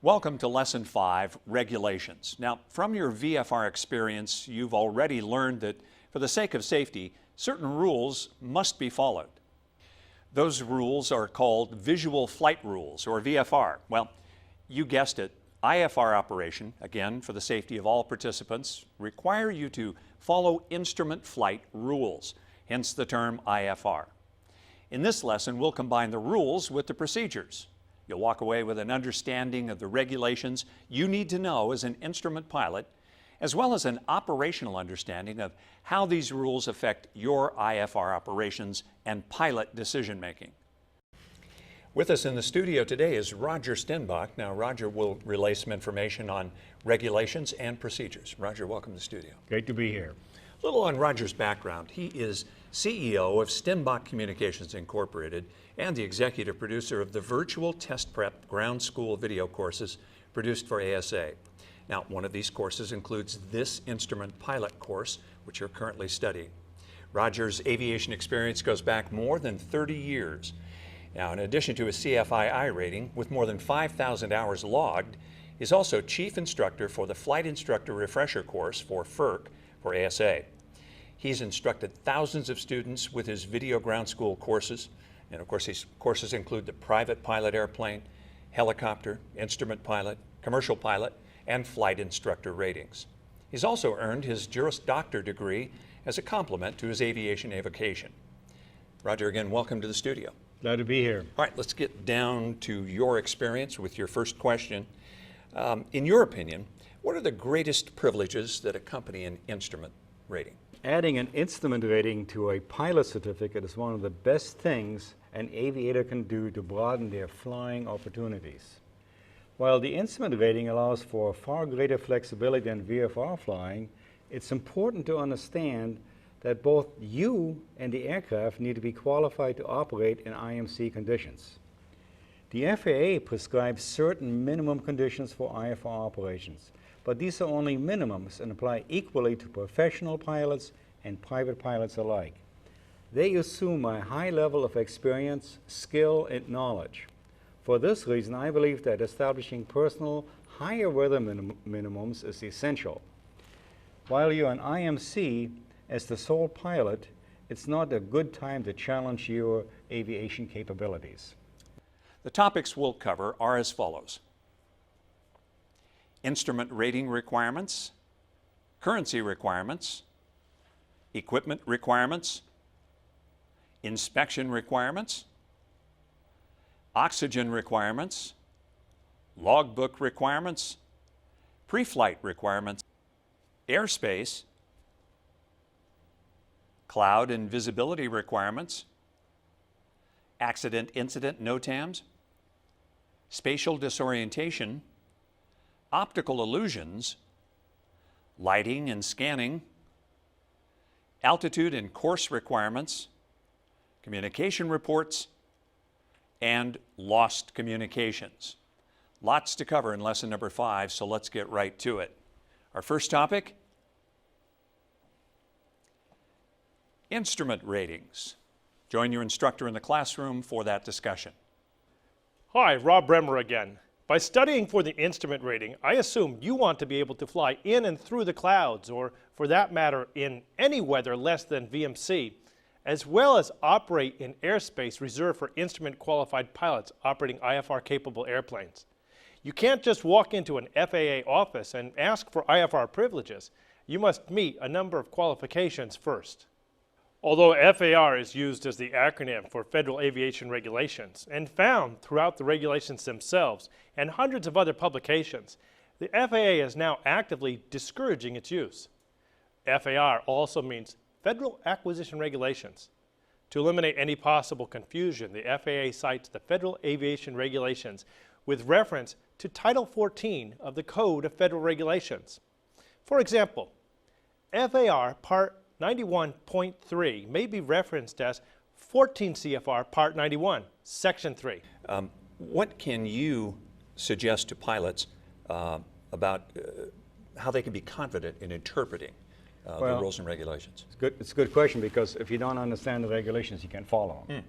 Welcome to Lesson 5, Regulations. Now, from your VFR experience, you've already learned that for the sake of safety, certain rules must be followed. Those rules are called Visual Flight Rules, or VFR. Well, you guessed it, IFR operation, again for the safety of all participants, require you to follow instrument flight rules, hence the term IFR. In this lesson, we'll combine the rules with the procedures. You'll walk away with an understanding of the regulations you need to know as an instrument pilot, as well as an operational understanding of how these rules affect your IFR operations and pilot decision-making. With us in the studio today is Roger Stenbach. Now, Roger will relay some information on regulations and procedures. Roger, welcome to the studio. Great to be here. A little on Roger's background. He is CEO of Stenbach Communications Incorporated and the executive producer of the Virtual Test Prep Ground School video courses produced for ASA. Now, one of these courses includes this instrument pilot course, which you're currently studying. Roger's aviation experience goes back more than 30 years. Now, in addition to a CFII rating with more than 5,000 hours logged, he's also chief instructor for the Flight Instructor Refresher course for FERC for ASA. He's instructed thousands of students with his video ground school courses, and of course these courses include the private pilot airplane, helicopter, instrument pilot, commercial pilot, and flight instructor ratings. He's also earned his Juris Doctor degree as a complement to his aviation avocation. Roger, again, welcome to the studio. Glad to be here. All right, let's get down to your experience with your first question. In your opinion, what are the greatest privileges that accompany an instrument rating? Adding an instrument rating to a pilot certificate is one of the best things an aviator can do to broaden their flying opportunities. While the instrument rating allows for far greater flexibility than VFR flying, it's important to understand that both you and the aircraft need to be qualified to operate in IMC conditions. The FAA prescribes certain minimum conditions for IFR operations, but these are only minimums and apply equally to professional pilots and private pilots alike. They assume a high level of experience, skill, and knowledge. For this reason, I believe that establishing personal higher weather minimums is essential. While you're an IMC, as the sole pilot, it's not a good time to challenge your aviation capabilities. The topics we'll cover are as follows: instrument rating requirements, currency requirements, equipment requirements, inspection requirements, oxygen requirements, logbook requirements, pre-flight requirements, airspace, cloud and visibility requirements, accident incident NOTAMs, spatial disorientation, optical illusions, lighting and scanning, altitude and course requirements, communication reports, and lost communications. Lots to cover in lesson number 5, so let's get right to it. Our first topic, instrument ratings. Join your instructor in the classroom for that discussion. Hi, Rob Bremer again. By studying for the instrument rating, I assume you want to be able to fly in and through the clouds, or for that matter, in any weather less than VMC, as well as operate in airspace reserved for instrument-qualified pilots operating IFR-capable airplanes. You can't just walk into an FAA office and ask for IFR privileges. You must meet a number of qualifications first. Although FAR is used as the acronym for Federal Aviation Regulations and found throughout the regulations themselves and hundreds of other publications, the FAA is now actively discouraging its use. FAR also means Federal Acquisition Regulations. To eliminate any possible confusion, the FAA cites the Federal Aviation Regulations with reference to Title 14 of the Code of Federal Regulations. For example, FAR Part 91.3 may be referenced as 14 CFR Part 91, Section 3. What can you suggest to pilots about how they can be confident in interpreting the rules and regulations? It's a good question, because if you don't understand the regulations, you can't follow them.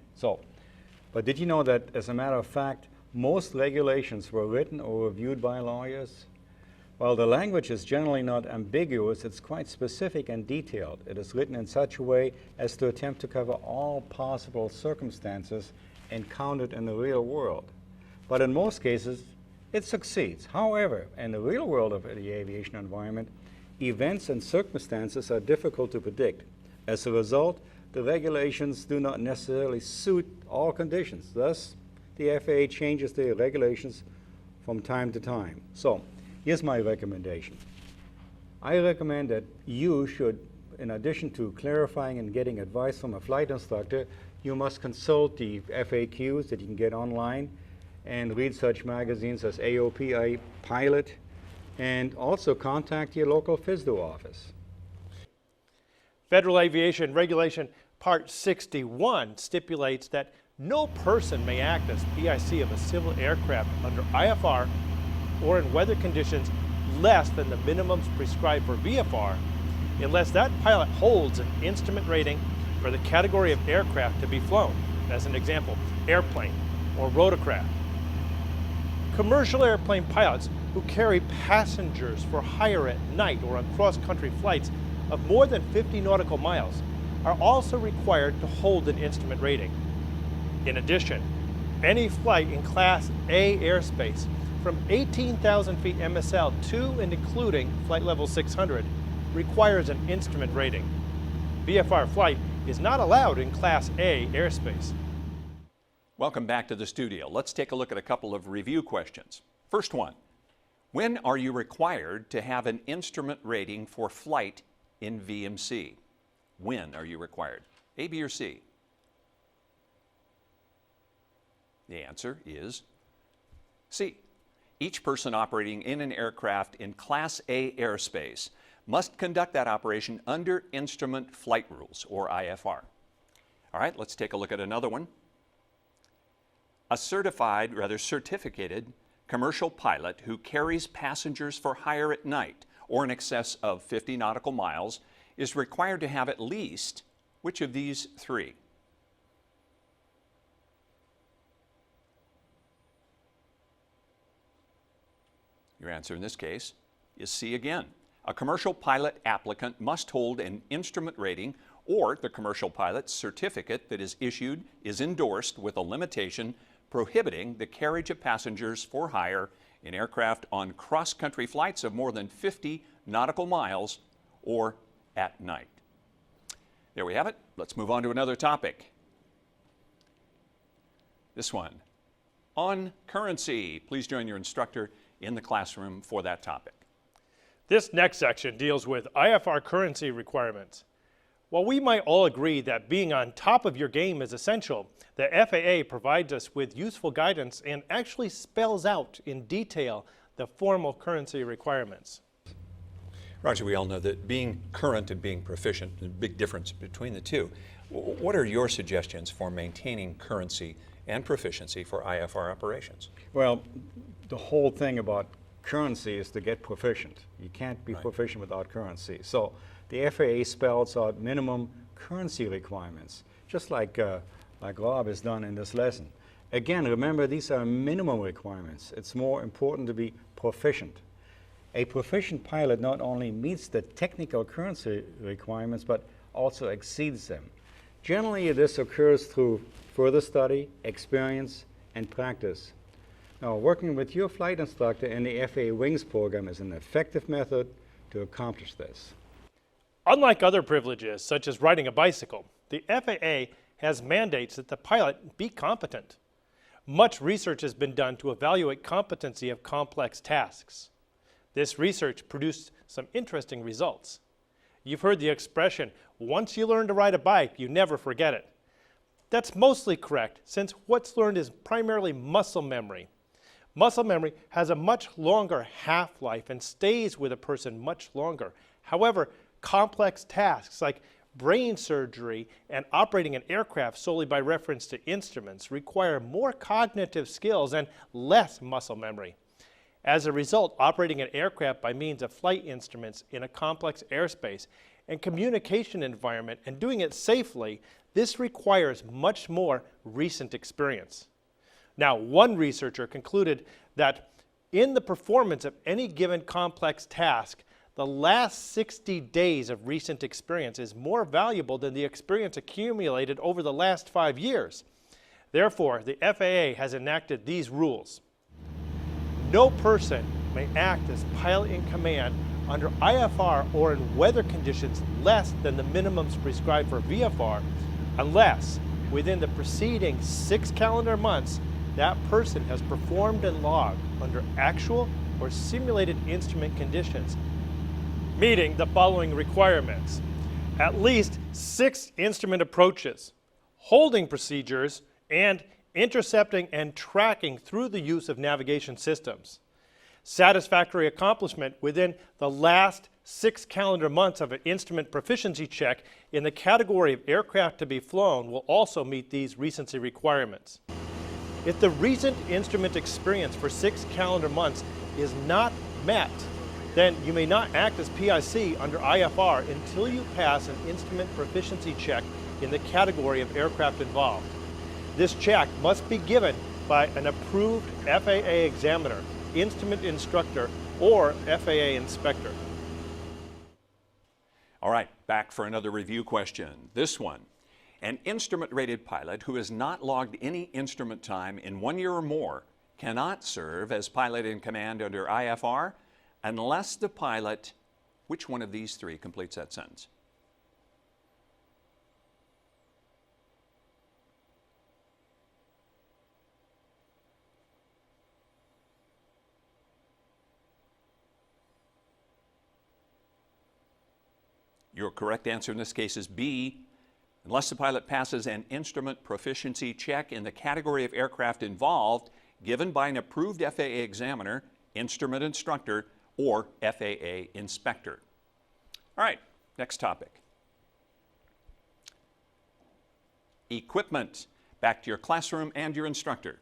But did you know that, as a matter of fact, Most regulations were written or reviewed by lawyers. While the language is generally not ambiguous, it's quite specific and detailed. It is written in such a way as to attempt to cover all possible circumstances encountered in the real world. But in most cases, it succeeds. However, in the real world of the aviation environment, events and circumstances are difficult to predict. As a result, the regulations do not necessarily suit all conditions. Thus, the FAA changes their regulations from time to time. So, here's my recommendation. I recommend that you should, in addition to clarifying and getting advice from a flight instructor, you must consult the FAQs that you can get online and read such magazines as AOPA Pilot, and also contact your local FSDO office. Federal Aviation Regulation Part 61 stipulates that no person may act as PIC of a civil aircraft under IFR or in weather conditions less than the minimums prescribed for VFR unless that pilot holds an instrument rating for the category of aircraft to be flown, as an example, airplane or rotorcraft. Commercial airplane pilots who carry passengers for hire at night or on cross-country flights of more than 50 nautical miles are also required to hold an instrument rating. In addition, any flight in Class A airspace from 18,000 feet MSL to and including flight level 600 requires an instrument rating. VFR flight is not allowed in Class A airspace. Welcome back to the studio. Let's take a look at a couple of review questions. First one, when are you required to have an instrument rating for flight in VMC? When are you required? A, B, or C? The answer is C. Each person operating in an aircraft in Class A airspace must conduct that operation under Instrument Flight Rules, or IFR. All right, let's take a look at another one. A certificated commercial pilot who carries passengers for hire at night or in excess of 50 nautical miles is required to have at least which of these three? Your answer in this case is C again. A commercial pilot applicant must hold an instrument rating or the commercial pilot's certificate that is issued is endorsed with a limitation prohibiting the carriage of passengers for hire in aircraft on cross-country flights of more than 50 nautical miles or at night. There we have it. Let's move on to another topic. This one, on currency. Please join your instructor in the classroom for that topic. This next section deals with IFR currency requirements. While we might all agree that being on top of your game is essential, the FAA provides us with useful guidance and actually spells out in detail the formal currency requirements. Roger, we all know that being current and being proficient is a big difference between the two. What are your suggestions for maintaining currency and proficiency for IFR operations? Well, the whole thing about currency is to get proficient. You can't be proficient without currency. So the FAA spells out minimum currency requirements, just like Rob has done in this lesson. Again, remember, these are minimum requirements. It's more important to be proficient. A proficient pilot not only meets the technical currency requirements, but also exceeds them. Generally, this occurs through further study, experience, and practice. Now, working with your flight instructor in the FAA Wings program is an effective method to accomplish this. Unlike other privileges, such as riding a bicycle, the FAA has mandates that the pilot be competent. Much research has been done to evaluate competency of complex tasks. This research produced some interesting results. You've heard the expression, once you learn to ride a bike, you never forget it. That's mostly correct, since what's learned is primarily muscle memory. Muscle memory has a much longer half-life and stays with a person much longer. However, complex tasks like brain surgery and operating an aircraft solely by reference to instruments require more cognitive skills and less muscle memory. As a result, operating an aircraft by means of flight instruments in a complex airspace and communication environment and doing it safely, this requires much more recent experience. Now, one researcher concluded that in the performance of any given complex task, the last 60 days of recent experience is more valuable than the experience accumulated over the last 5 years. Therefore, the FAA has enacted these rules. No person may act as pilot in command under IFR or in weather conditions less than the minimums prescribed for VFR unless, within the preceding 6 calendar months, that person has performed and logged under actual or simulated instrument conditions, meeting the following requirements: at least 6 instrument approaches, holding procedures, and intercepting and tracking through the use of navigation systems. Satisfactory accomplishment within the last 6 calendar months of an instrument proficiency check in the category of aircraft to be flown will also meet these recency requirements. If the recent instrument experience for 6 calendar months is not met, then you may not act as PIC under IFR until you pass an instrument proficiency check in the category of aircraft involved. This check must be given by an approved FAA examiner, instrument instructor, or FAA inspector. All right, back for another review question. This one. An instrument-rated pilot who has not logged any instrument time in 1 year or more cannot serve as pilot in command under IFR unless the pilot, which one of these 3 completes that sentence? Your correct answer in this case is B. Unless the pilot passes an instrument proficiency check in the category of aircraft involved, given by an approved FAA examiner, instrument instructor, or FAA inspector. All right, next topic. Equipment. Back to your classroom and your instructor.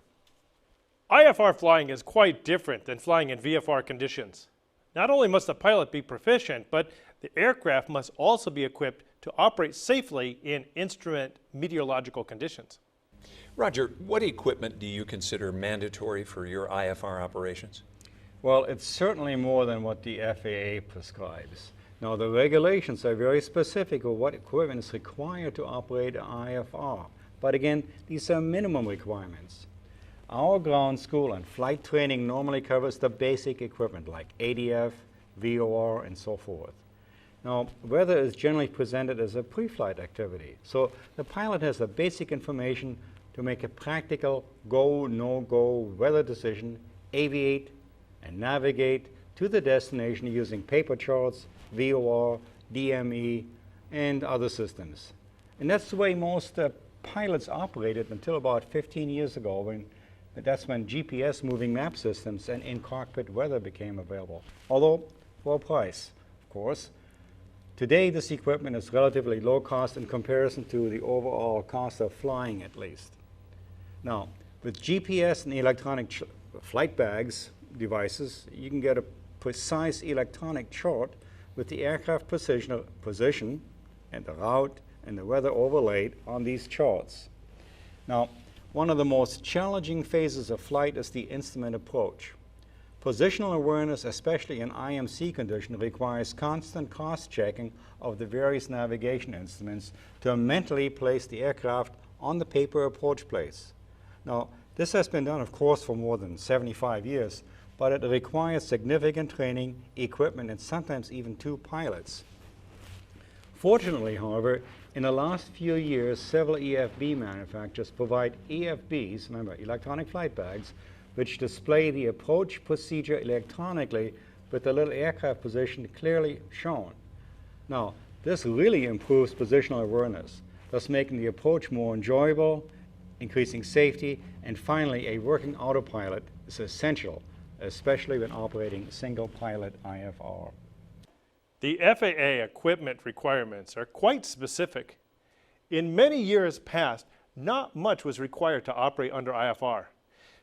IFR flying is quite different than flying in VFR conditions. Not only must the pilot be proficient, but the aircraft must also be equipped to operate safely in instrument meteorological conditions. Roger, what equipment do you consider mandatory for your IFR operations? Well, it's certainly more than what the FAA prescribes. Now, the regulations are very specific of what equipment is required to operate an IFR. But again, these are minimum requirements. Our ground school and flight training normally covers the basic equipment like ADF, VOR, and so forth. Now, weather is generally presented as a pre-flight activity, so the pilot has the basic information to make a practical go, no-go weather decision, aviate, and navigate to the destination using paper charts, VOR, DME, and other systems. And that's the way most pilots operated until about 15 years ago, that's when GPS moving map systems and in-cockpit weather became available, although for a price, of course. Today, this equipment is relatively low cost in comparison to the overall cost of flying, at least. Now, with GPS and electronic flight bags devices, you can get a precise electronic chart with the aircraft position and the route and the weather overlaid on these charts. Now, one of the most challenging phases of flight is the instrument approach. Positional awareness, especially in IMC condition, requires constant cross-checking of the various navigation instruments to mentally place the aircraft on the paper approach place. Now, this has been done, of course, for more than 75 years, but it requires significant training, equipment, and sometimes even 2 pilots. Fortunately, however, in the last few years, several EFB manufacturers provide EFBs, remember, electronic flight bags, which display the approach procedure electronically with the little aircraft position clearly shown. Now, this really improves positional awareness, thus making the approach more enjoyable, increasing safety, and finally, a working autopilot is essential, especially when operating single-pilot IFR. The FAA equipment requirements are quite specific. In many years past, not much was required to operate under IFR.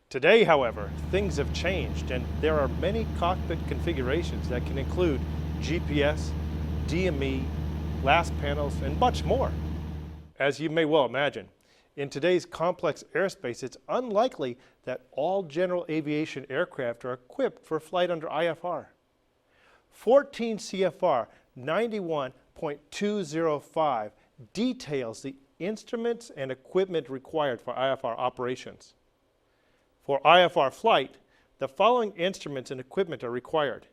Today, however, things have changed, and there are many cockpit configurations that can include GPS, DME, glass panels, and much more. As you may well imagine, In today's complex airspace, it's unlikely that all general aviation aircraft are equipped for flight under IFR. 14 CFR 91.205 details the instruments and equipment required for IFR operations. For IFR flight, the following instruments and equipment are required: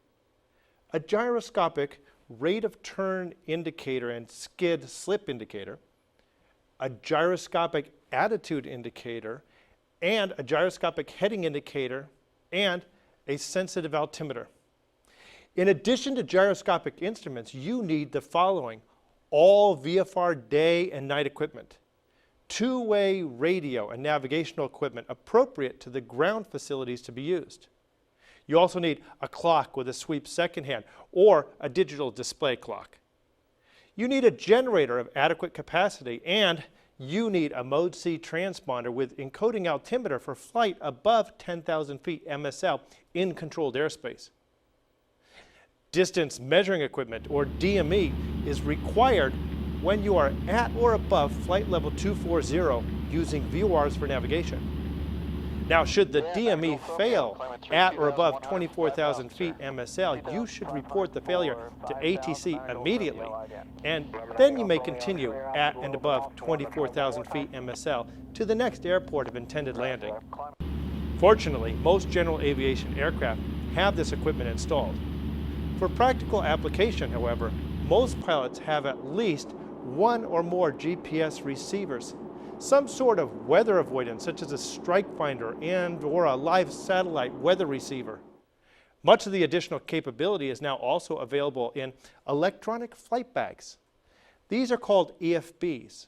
a gyroscopic rate of turn indicator and skid slip indicator, a gyroscopic attitude indicator, and a gyroscopic heading indicator, and a sensitive altimeter. In addition to gyroscopic instruments, you need the following: all VFR day and night equipment, two-way radio and navigational equipment appropriate to the ground facilities to be used. You also need a clock with a sweep second hand or a digital display clock. You need a generator of adequate capacity, and you need a Mode C transponder with encoding altimeter for flight above 10,000 feet MSL in controlled airspace. Distance measuring equipment, or DME, is required when you are at or above flight level 240 using VORs for navigation. Now, should the DME fail at or above 24,000 feet MSL, you should report the failure to ATC immediately, and then you may continue at and above 24,000 feet MSL to the next airport of intended landing. Fortunately, most general aviation aircraft have this equipment installed. For practical application, however, most pilots have at least one or more GPS receivers, some sort of weather avoidance such as a strike finder and or a live satellite weather receiver. Much of the additional capability is now also available in electronic flight bags. These are called EFBs.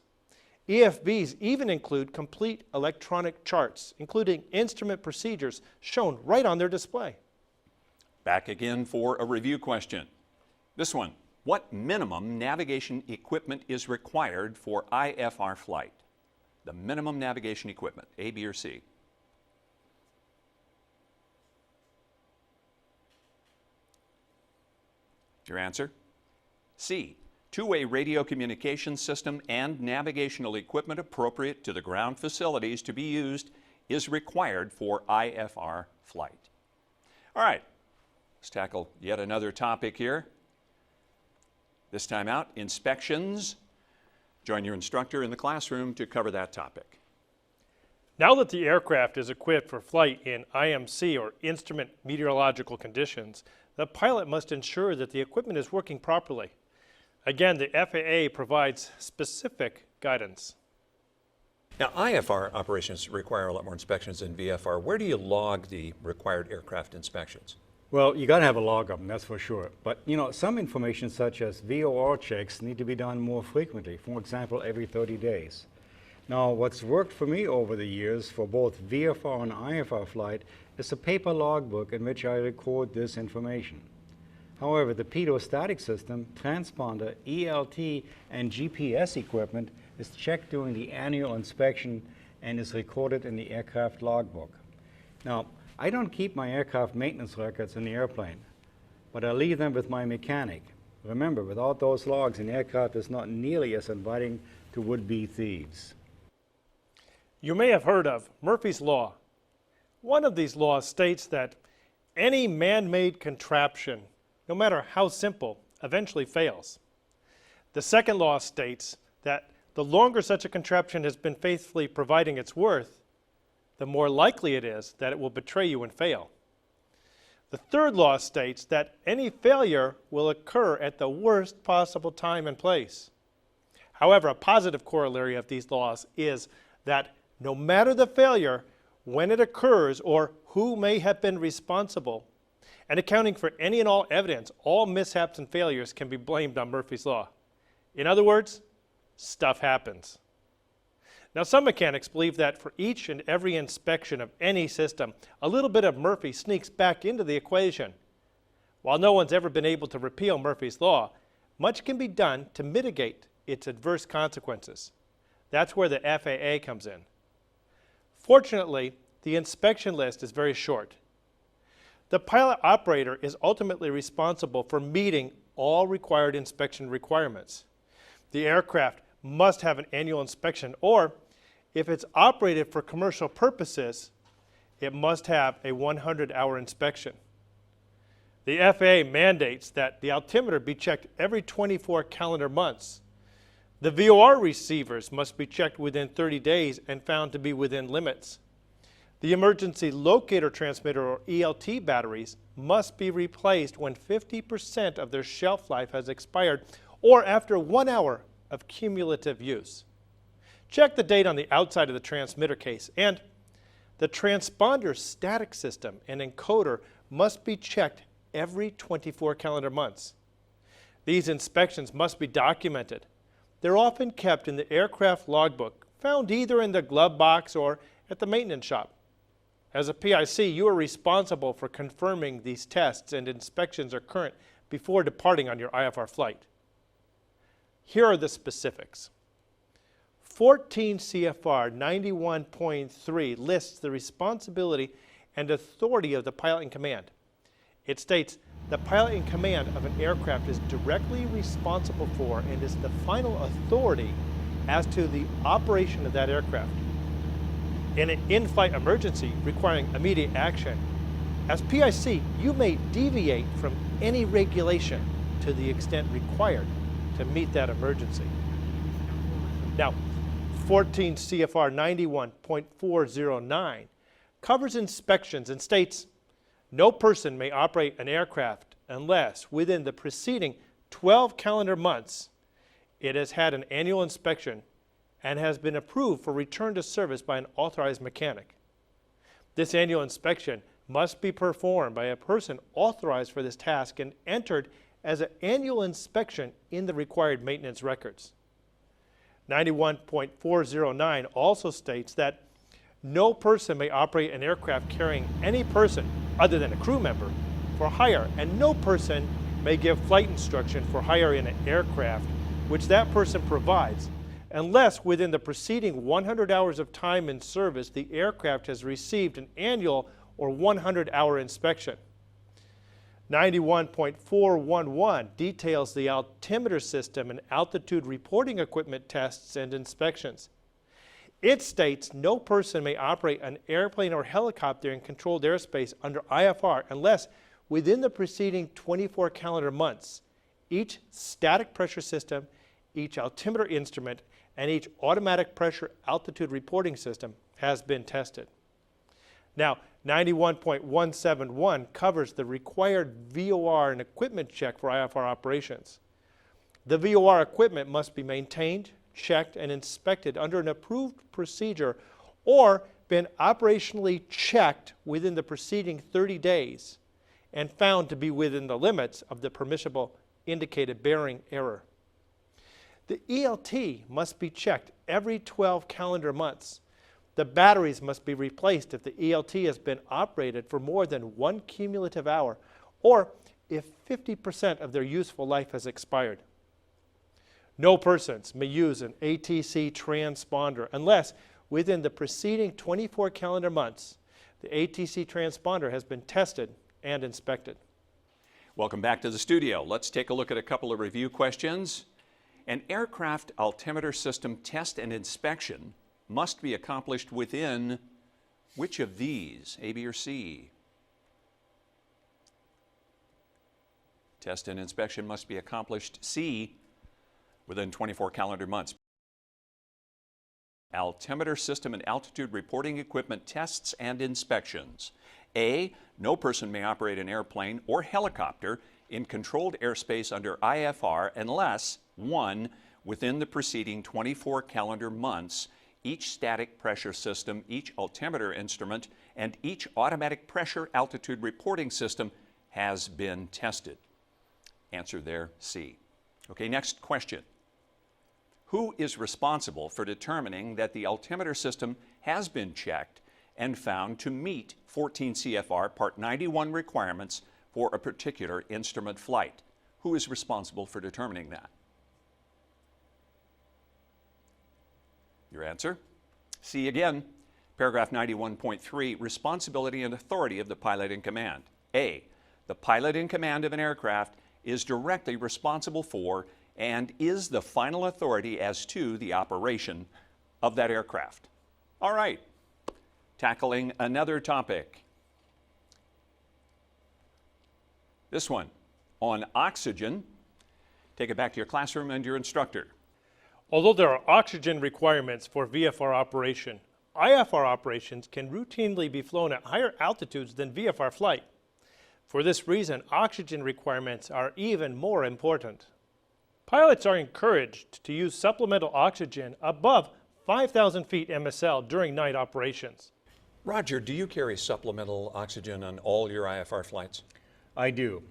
EFBs even include complete electronic charts, including instrument procedures shown right on their display. Back again for a review question. This one: what minimum navigation equipment is required for IFR flight? The minimum navigation equipment, A, B, or C? Your answer? C, two-way radio communication system and navigational equipment appropriate to the ground facilities to be used is required for IFR flight. All right, let's tackle yet another topic here. This time out, inspections. Join your instructor in the classroom to cover that topic. Now that the aircraft is equipped for flight in IMC, or instrument meteorological conditions, the pilot must ensure that the equipment is working properly. Again, the FAA provides specific guidance. Now, IFR operations require a lot more inspections than VFR. Where do you log the required aircraft inspections? Well, you got to have a log of them, that's for sure. But, some information such as VOR checks need to be done more frequently, for example, every 30 days. Now, what's worked for me over the years for both VFR and IFR flight is a paper logbook in which I record this information. However, the pitot-static system, transponder, ELT, and GPS equipment is checked during the annual inspection and is recorded in the aircraft logbook. Now, I don't keep my aircraft maintenance records in the airplane, but I leave them with my mechanic. Remember, without those logs, an aircraft is not nearly as inviting to would-be thieves. You may have heard of Murphy's Law. One of these laws states that any man-made contraption, no matter how simple, eventually fails. The second law states that the longer such a contraption has been faithfully providing its worth, the more likely it is that it will betray you and fail. The third law states that any failure will occur at the worst possible time and place. However, a positive corollary of these laws is that no matter the failure, when it occurs, or who may have been responsible, and accounting for any and all evidence, all mishaps and failures can be blamed on Murphy's Law. In other words, stuff happens. Now, some mechanics believe that for each and every inspection of any system, a little bit of Murphy sneaks back into the equation. While no one's ever been able to repeal Murphy's Law, much can be done to mitigate its adverse consequences. That's where the FAA comes in. Fortunately, the inspection list is very short. The pilot operator is ultimately responsible for meeting all required inspection requirements. The aircraft must have an annual inspection, or if it's operated for commercial purposes, it must have a 100-hour inspection. The FAA mandates that the altimeter be checked every 24 calendar months. The VOR receivers must be checked within 30 days and found to be within limits. The emergency locator transmitter, or ELT batteries, must be replaced when 50% of their shelf life has expired or after 1 hour of cumulative use. Check the date on the outside of the transmitter case, and the transponder static system and encoder must be checked every 24 calendar months. These inspections must be documented. They're often kept in the aircraft logbook, found either in the glove box or at the maintenance shop. As a PIC, you are responsible for confirming these tests and inspections are current before departing on your IFR flight. Here are the specifics. 14 CFR 91.3 lists the responsibility and authority of the pilot in command. It states the pilot in command of an aircraft is directly responsible for and is the final authority as to the operation of that aircraft. In an in-flight emergency requiring immediate action, as PIC, you may deviate from any regulation to the extent required to meet that emergency. Now, 14 CFR 91.409 covers inspections and states, no person may operate an aircraft unless within the preceding 12 calendar months it has had an annual inspection and has been approved for return to service by an authorized mechanic. This annual inspection must be performed by a person authorized for this task and entered as an annual inspection in the required maintenance records. 91.409 also states that no person may operate an aircraft carrying any person other than a crew member for hire, and no person may give flight instruction for hire in an aircraft which that person provides, unless within the preceding 100 hours of time in service the aircraft has received an annual or 100-hour inspection. 91.411 details the altimeter system and altitude reporting equipment tests and inspections. It states no person may operate an airplane or helicopter in controlled airspace under IFR unless within the preceding 24 calendar months each static pressure system, each altimeter instrument, and each automatic pressure altitude reporting system has been tested. Now, 91.171 covers the required VOR and equipment check for IFR operations. The VOR equipment must be maintained, checked, and inspected under an approved procedure or been operationally checked within the preceding 30 days and found to be within the limits of the permissible indicated bearing error. The ELT must be checked every 12 calendar months. The batteries must be replaced if the ELT has been operated for more than 1 cumulative hour or if 50% of their useful life has expired. No persons may use an ATC transponder unless within the preceding 24 calendar months the ATC transponder has been tested and inspected. Welcome back to the studio. Let's take a look at a couple of review questions. An aircraft altimeter system test and inspection must be accomplished within which of these, A, B, or C? Test and inspection must be accomplished, C, within 24 calendar months. Altimeter system and altitude reporting equipment tests and inspections. A, no person may operate an airplane or helicopter in controlled airspace under IFR unless 1, within the preceding 24 calendar months, each static pressure system, each altimeter instrument, and each automatic pressure altitude reporting system has been tested. Answer there, C. Okay, next question. Who is responsible for determining that the altimeter system has been checked and found to meet 14 CFR Part 91 requirements for a particular instrument flight? Who is responsible for determining that? Your answer? C again. Paragraph 91.3, responsibility and authority of the pilot in command. A, the pilot in command of an aircraft is directly responsible for and is the final authority as to the operation of that aircraft. All right, tackling another topic. This one on oxygen. Take it back to your classroom and your instructor. Although there are oxygen requirements for VFR operation, IFR operations can routinely be flown at higher altitudes than VFR flight. For this reason, oxygen requirements are even more important. Pilots are encouraged to use supplemental oxygen above 5,000 feet MSL during night operations. Roger, do you carry supplemental oxygen on all your IFR flights? I do.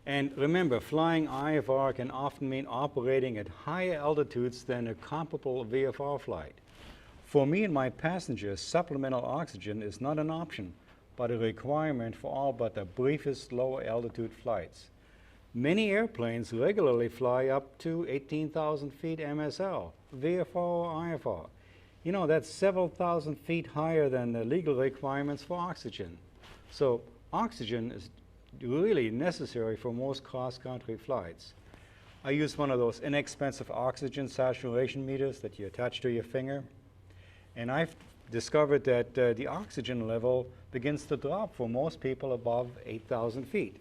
And remember, flying IFR can often mean operating at higher altitudes than a comparable VFR flight. For me and my passengers, supplemental oxygen is not an option, but a requirement for all but the briefest lower altitude flights. Many airplanes regularly fly up to 18,000 feet MSL, VFR or IFR. You know, that's several thousand feet higher than the legal requirements for oxygen. So oxygen is really necessary for most cross-country flights. I use one of those inexpensive oxygen saturation meters that you attach to your finger. And I've discovered that the oxygen level begins to drop for most people above 8,000 feet.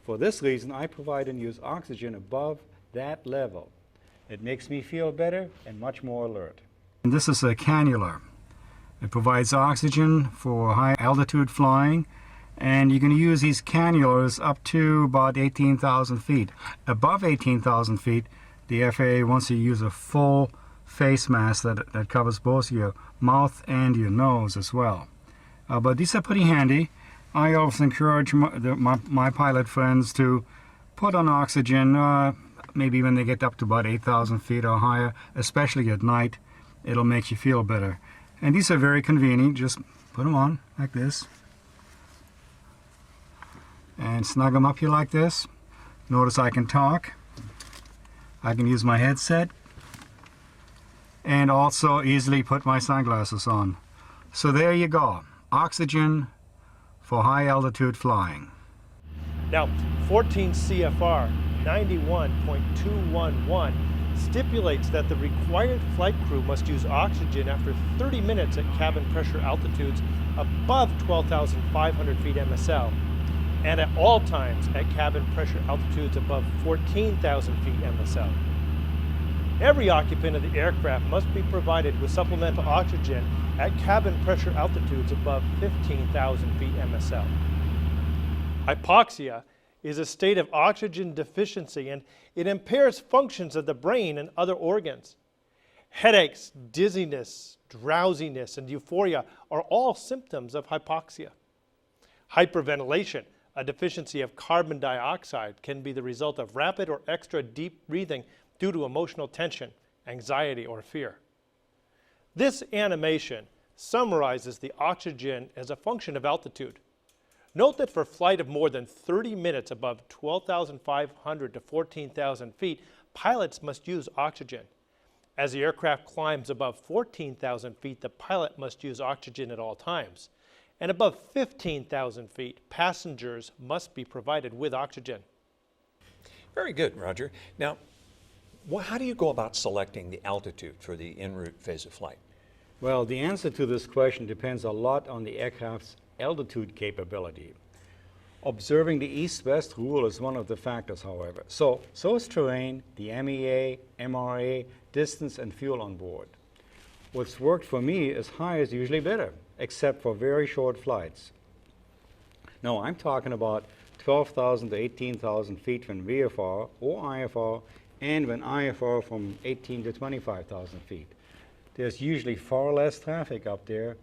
For this reason, I provide and use oxygen above that level. It makes me feel better and much more alert. And this is a cannula. It provides oxygen for high altitude flying, and you can use these cannulas up to about 18,000 feet. Above 18,000 feet, the FAA wants you to use a full face mask that covers both your mouth and your nose as well. But these are pretty handy. I always encourage my pilot friends to put on oxygen maybe when they get up to about 8,000 feet or higher, especially at night. It'll make you feel better. And these are very convenient. Just put them on like this and snug them up here like this. Notice I can talk. I can use my headset and also easily put my sunglasses on. So there you go. Oxygen for high altitude flying. Now, 14 CFR 91.211 stipulates that the required flight crew must use oxygen after 30 minutes at cabin pressure altitudes above 12,500 feet MSL and at all times at cabin pressure altitudes above 14,000 feet MSL. Every occupant of the aircraft must be provided with supplemental oxygen at cabin pressure altitudes above 15,000 feet MSL. Hypoxia is a state of oxygen deficiency, and it impairs functions of the brain and other organs. Headaches, dizziness, drowsiness, and euphoria are all symptoms of hypoxia. Hyperventilation, a deficiency of carbon dioxide, can be the result of rapid or extra deep breathing due to emotional tension, anxiety, or fear. This animation summarizes the oxygen as a function of altitude. Note that for flight of more than 30 minutes above 12,500 to 14,000 feet, pilots must use oxygen. As the aircraft climbs above 14,000 feet, the pilot must use oxygen at all times. And above 15,000 feet, passengers must be provided with oxygen. Very good, Roger. Now, how do you go about selecting the altitude for the en route phase of flight? Well, the answer to this question depends a lot on the aircraft's altitude capability. Observing the east-west rule is one of the factors, however. So is terrain, the MEA, MRA, distance, and fuel on board. What's worked for me is high is usually better, except for very short flights. No, I'm talking about 12,000 to 18,000 feet when VFR or IFR, and when IFR from 18 to 25,000 feet. There's usually far less traffic up there.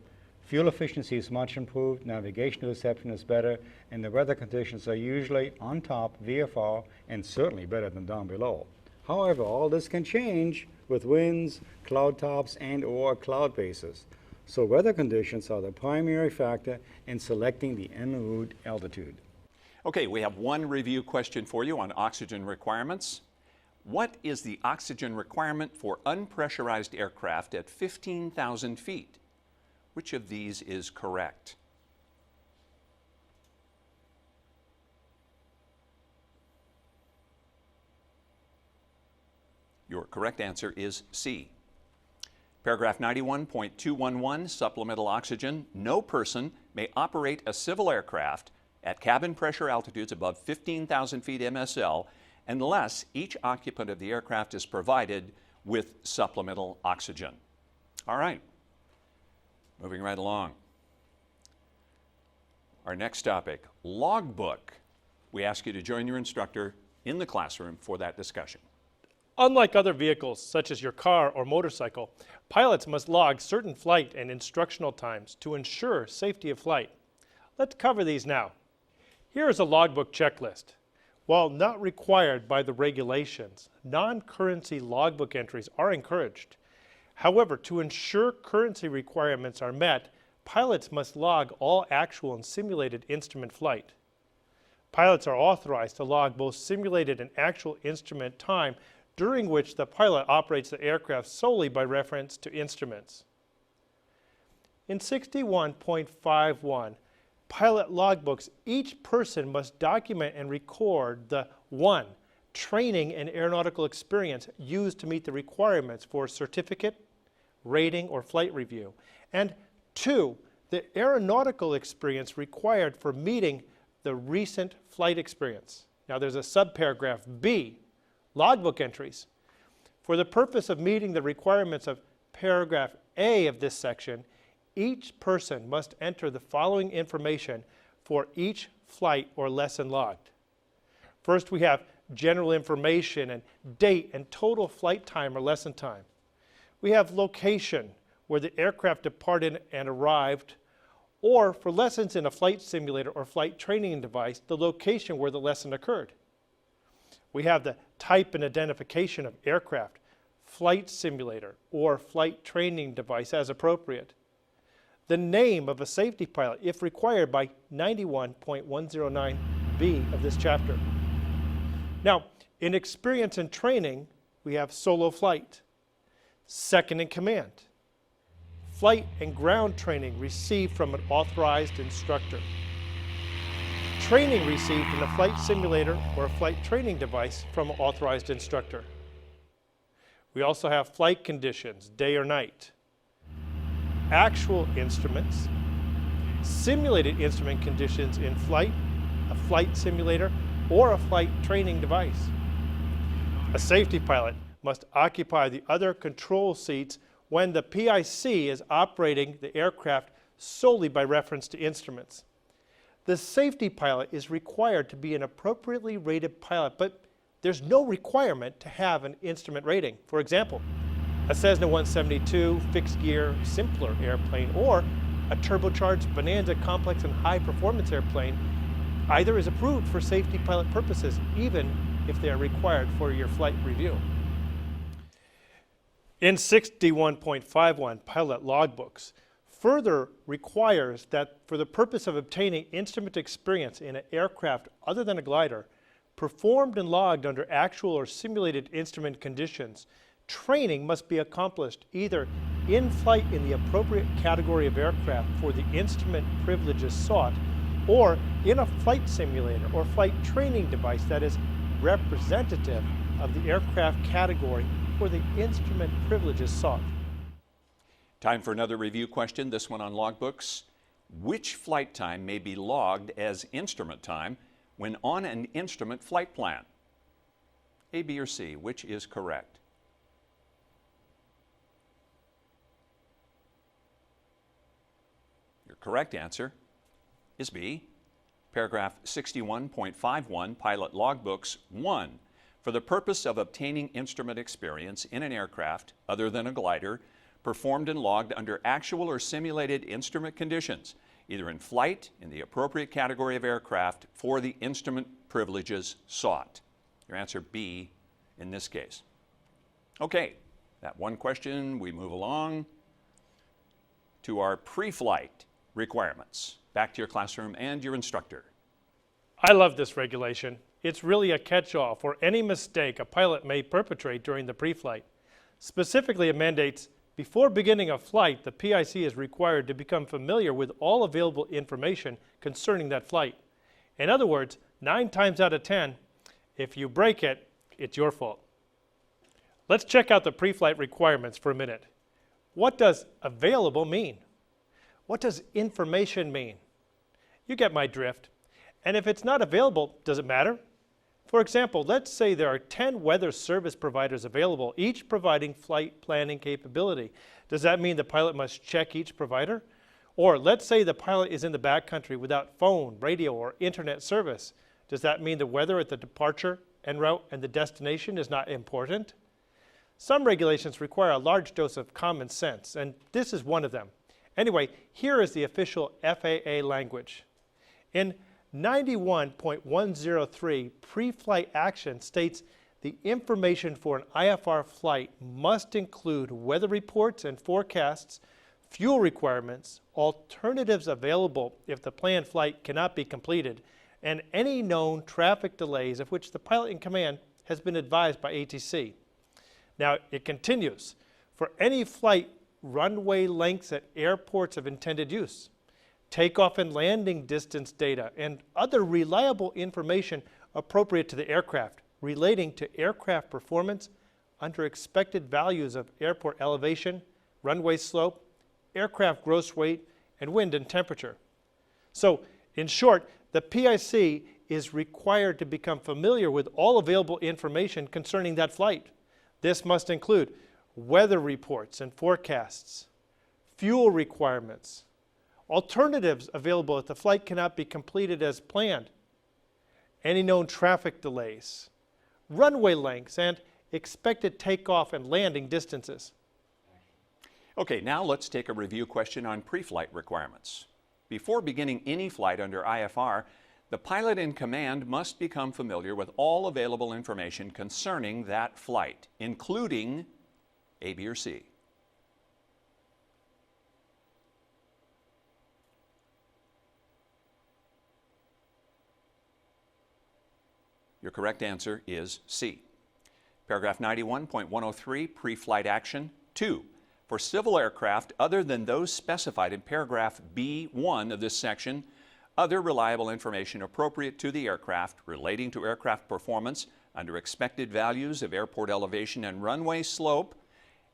Fuel efficiency is much improved, navigation reception is better, and the weather conditions are usually on top VFR and certainly better than down below. However, all this can change with winds, cloud tops, and or cloud bases. So weather conditions are the primary factor in selecting the en route altitude. Okay, we have one review question for you on oxygen requirements. What is the oxygen requirement for unpressurized aircraft at 15,000 feet? Which of these is correct? Your correct answer is C. Paragraph 91.211, supplemental oxygen. No person may operate a civil aircraft at cabin pressure altitudes above 15,000 feet MSL unless each occupant of the aircraft is provided with supplemental oxygen. All right, moving right along. Our next topic, logbook. We ask you to join your instructor in the classroom for that discussion. Unlike other vehicles, such as your car or motorcycle, pilots must log certain flight and instructional times to ensure safety of flight. Let's cover these now. Here is a logbook checklist. While not required by the regulations, non-currency logbook entries are encouraged. However, to ensure currency requirements are met, pilots must log all actual and simulated instrument flight. Pilots are authorized to log both simulated and actual instrument time during which the pilot operates the aircraft solely by reference to instruments. In 61.51, pilot logbooks, each person must document and record the 1. Training and aeronautical experience used to meet the requirements for certificate, rating, or flight review, and 2. The aeronautical experience required for meeting the recent flight experience. Now there's a subparagraph B, logbook entries. For the purpose of meeting the requirements of paragraph A of this section, each person must enter the following information for each flight or lesson logged. First, we have general information and date and total flight time or lesson time. We have location, where the aircraft departed and arrived, or for lessons in a flight simulator or flight training device, the location where the lesson occurred. We have the type and identification of aircraft, flight simulator, or flight training device as appropriate. The name of a safety pilot, if required by 91.109B of this chapter. Now, in experience and training, we have solo flight, second in command, flight and ground training received from an authorized instructor, training received in a flight simulator or a flight training device from an authorized instructor. We also have flight conditions, day or night, actual instruments, simulated instrument conditions in flight, a flight simulator, or a flight training device. A safety pilot must occupy the other control seats when the PIC is operating the aircraft solely by reference to instruments. The safety pilot is required to be an appropriately rated pilot, but there's no requirement to have an instrument rating. For example, a Cessna 172 fixed gear simpler airplane or a turbocharged Bonanza complex and high performance airplane either is approved for safety pilot purposes, even if they are required for your flight review. In 61.51 pilot logbooks, further requires that for the purpose of obtaining instrument experience in an aircraft other than a glider, performed and logged under actual or simulated instrument conditions, training must be accomplished either in flight in the appropriate category of aircraft for the instrument privileges sought, or in a flight simulator or flight training device that is representative of the aircraft category for the instrument privileges sought. Time for another review question, this one on logbooks. Which flight time may be logged as instrument time when on an instrument flight plan? A, B, or C, which is correct? Your correct answer is B. Paragraph 61.51, Pilot Logbooks 1. For the purpose of obtaining instrument experience in an aircraft other than a glider, performed and logged under actual or simulated instrument conditions, either in flight in the appropriate category of aircraft for the instrument privileges sought. Your answer B in this case. Okay, that one question, we move along to our pre-flight requirements. Back to your classroom and your instructor. I love this regulation. It's really a catch-all for any mistake a pilot may perpetrate during the pre-flight. Specifically, it mandates before beginning a flight, the PIC is required to become familiar with all available information concerning that flight. In other words, 9 times out of 10, if you break it, it's your fault. Let's check out the pre-flight requirements for a minute. What does available mean? What does information mean? You get my drift. And if it's not available, does it matter? For example, let's say there are 10 weather service providers available, each providing flight planning capability. Does that mean the pilot must check each provider? Or let's say the pilot is in the backcountry without phone, radio, or internet service. Does that mean the weather at the departure, en route, and the destination is not important? Some regulations require a large dose of common sense, and this is one of them. Anyway, here is the official FAA language. In 91.103, pre-flight action states the information for an IFR flight must include weather reports and forecasts, fuel requirements, alternatives available if the planned flight cannot be completed, and any known traffic delays of which the pilot in command has been advised by ATC. Now it continues, for any flight, runway lengths at airports of intended use, takeoff and landing distance data, and other reliable information appropriate to the aircraft relating to aircraft performance under expected values of airport elevation, runway slope, aircraft gross weight, and wind and temperature. So, in short, the PIC is required to become familiar with all available information concerning that flight. This must include weather reports and forecasts, fuel requirements, alternatives available if the flight cannot be completed as planned, any known traffic delays, runway lengths, and expected takeoff and landing distances. Okay, now let's take a review question on pre-flight requirements. Before beginning any flight under IFR, the pilot in command must become familiar with all available information concerning that flight, including A, B, or C. Your correct answer is C. Paragraph 91.103, pre-flight action. 2. For civil aircraft other than those specified in paragraph B1 of this section, other reliable information appropriate to the aircraft relating to aircraft performance under expected values of airport elevation and runway slope,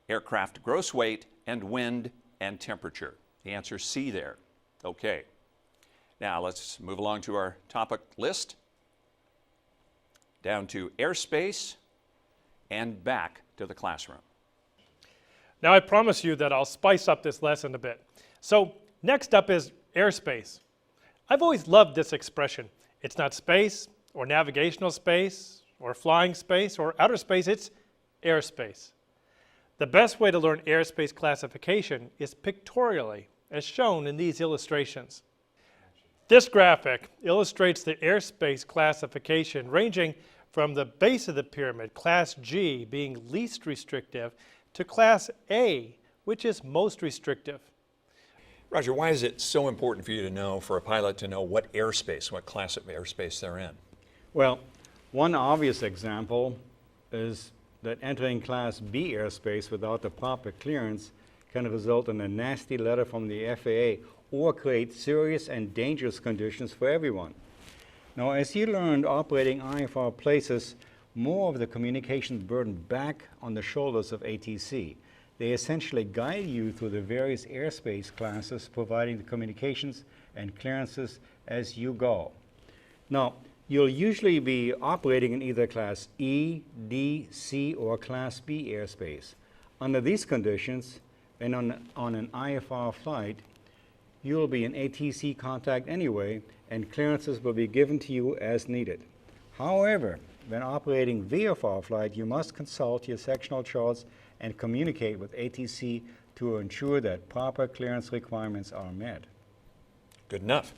aircraft gross weight, and wind and temperature. The answer is C there. Okay. Now let's move along to our topic list. Down to airspace and back to the classroom. Now I promise you that I'll spice up this lesson a bit. So next up is airspace. I've always loved this expression. It's not space or navigational space or flying space or outer space, it's airspace. The best way to learn airspace classification is pictorially, as shown in these illustrations. This graphic illustrates the airspace classification ranging from the base of the pyramid, Class G, being least restrictive, to Class A, which is most restrictive. Roger, why is it so important for you to know, for a pilot to know what airspace, what class of airspace they're in? Well, one obvious example is that entering Class B airspace without the proper clearance can result in a nasty letter from the FAA or create serious and dangerous conditions for everyone. Now, as you learned, operating IFR places more of the communication burden back on the shoulders of ATC. They essentially guide you through the various airspace classes, providing the communications and clearances as you go. Now, you'll usually be operating in either Class E, D, C, or Class B airspace. Under these conditions, and on an IFR flight, you'll be in ATC contact anyway, and clearances will be given to you as needed. However, when operating VFR flight, you must consult your sectional charts and communicate with ATC to ensure that proper clearance requirements are met. Good enough.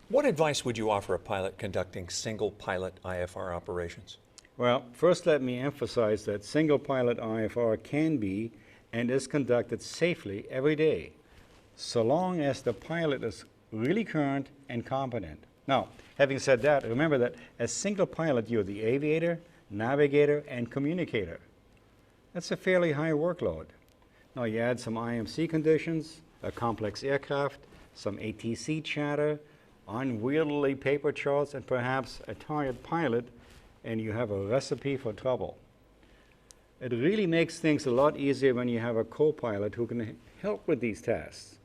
What advice would you offer a pilot conducting single pilot IFR operations? Well, first let me emphasize that single pilot IFR can be and is conducted safely every day, so long as the pilot is really current and competent. Now, having said that, remember that as single pilot, you're the aviator, navigator, and communicator. That's a fairly high workload. Now you add some IMC conditions, a complex aircraft, some ATC chatter, unwieldy paper charts, and perhaps a tired pilot, and you have a recipe for trouble. It really makes things a lot easier when you have a co-pilot who can help with these tasks.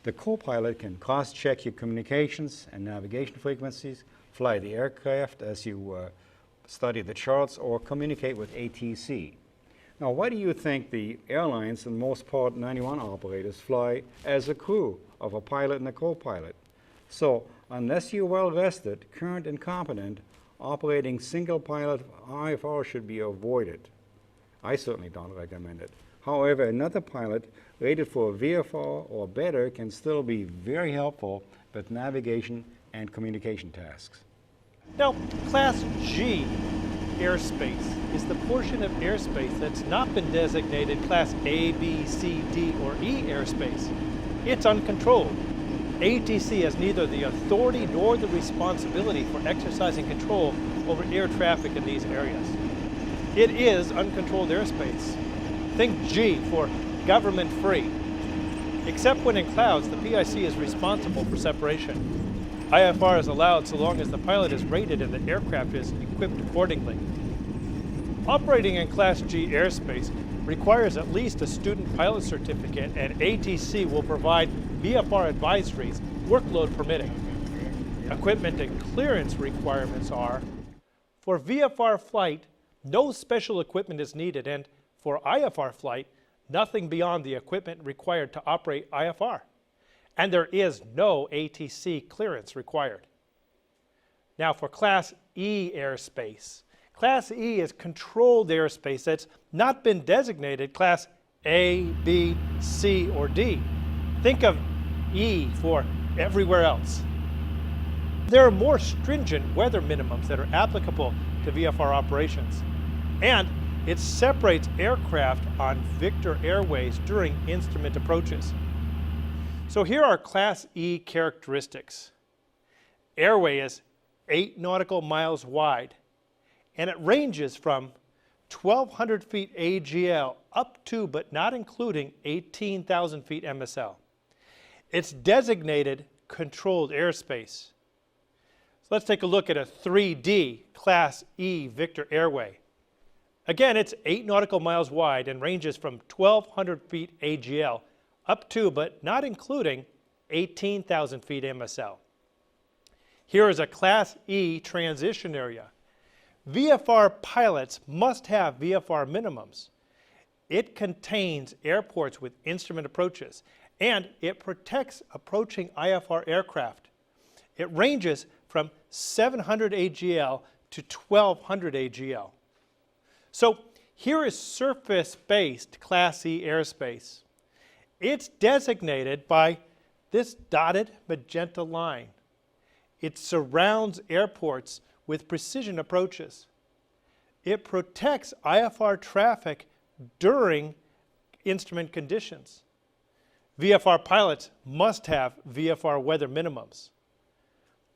The co-pilot can cross-check your communications and navigation frequencies, fly the aircraft as you study the charts, or communicate with ATC. Now, why do you think the airlines and most Part 91 operators fly as a crew of a pilot and a co-pilot? So, unless you're well rested, current, and competent, operating single pilot IFR should be avoided. I certainly don't recommend it. However, another pilot rated for VFR or better can still be very helpful with navigation and communication tasks. Now, Class G airspace is the portion of airspace that's not been designated Class A, B, C, D, or E airspace. It's uncontrolled. ATC has neither the authority nor the responsibility for exercising control over air traffic in these areas. It is uncontrolled airspace. Think G for government free. Except when in clouds, the PIC is responsible for separation. IFR is allowed so long as the pilot is rated and the aircraft is equipped accordingly. Operating in Class G airspace requires at least a student pilot certificate, and ATC will provide VFR advisories, workload permitting. Equipment and clearance requirements are: for VFR flight, no special equipment is needed, and for IFR flight, nothing beyond the equipment required to operate IFR. And there is no ATC clearance required. Now for Class E airspace. Class E is controlled airspace that's not been designated Class A, B, C, or D. Think of E for everywhere else. There are more stringent weather minimums that are applicable to VFR operations. And it separates aircraft on Victor Airways during instrument approaches. So here are Class E characteristics. Airway is 8 nautical miles wide, and it ranges from 1,200 feet AGL up to, but not including, 18,000 feet MSL. It's designated controlled airspace. So let's take a look at a 3D Class E Victor Airway. Again, it's 8 nautical miles wide and ranges from 1,200 feet AGL up to, but not including, 18,000 feet MSL. Here is a Class E transition area. VFR pilots must have VFR minimums. It contains airports with instrument approaches, and it protects approaching IFR aircraft. It ranges from 700 AGL to 1,200 AGL. So here is surface-based Class E airspace. It's designated by this dotted magenta line. It surrounds airports with precision approaches. It protects IFR traffic during instrument conditions. VFR pilots must have VFR weather minimums.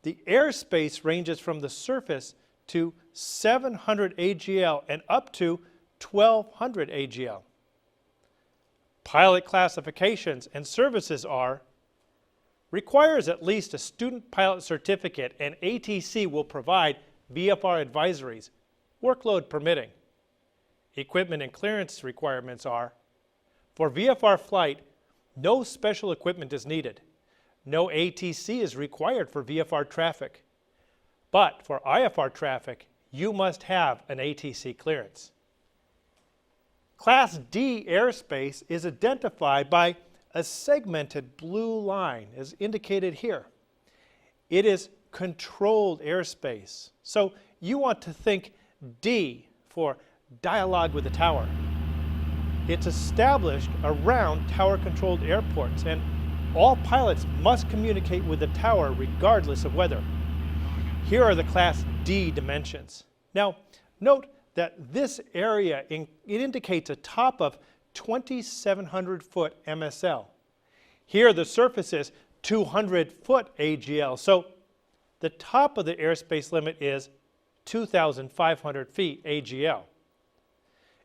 The airspace ranges from the surface to 700 AGL and up to 1,200 AGL. Pilot classifications and services are: requires at least a student pilot certificate, and ATC will provide VFR advisories, workload permitting. Equipment and clearance requirements are: for VFR flight, no special equipment is needed. No ATC is required for VFR traffic. But for IFR traffic, you must have an ATC clearance. Class D airspace is identified by a segmented blue line, as indicated here. It is controlled airspace. So you want to think D for dialogue with the tower. It's established around tower-controlled airports, and all pilots must communicate with the tower regardless of weather. Here are the Class D dimensions. Now, note that this area, it indicates a top of 2,700 foot MSL. Here the surface is 200 foot AGL, so the top of the airspace limit is 2,500 feet AGL.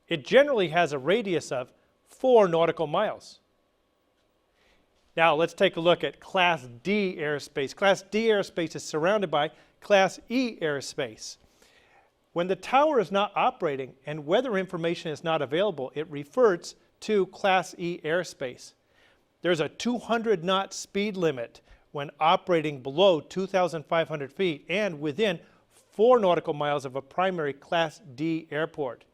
It generally has a radius of 4 nautical miles. Now let's take a look at Class D airspace. Class D airspace is surrounded by Class E airspace. When the tower is not operating and weather information is not available, it refers to Class E airspace. There's a 200-knot speed limit when operating below 2,500 feet and within 4 nautical miles of a primary Class D airport.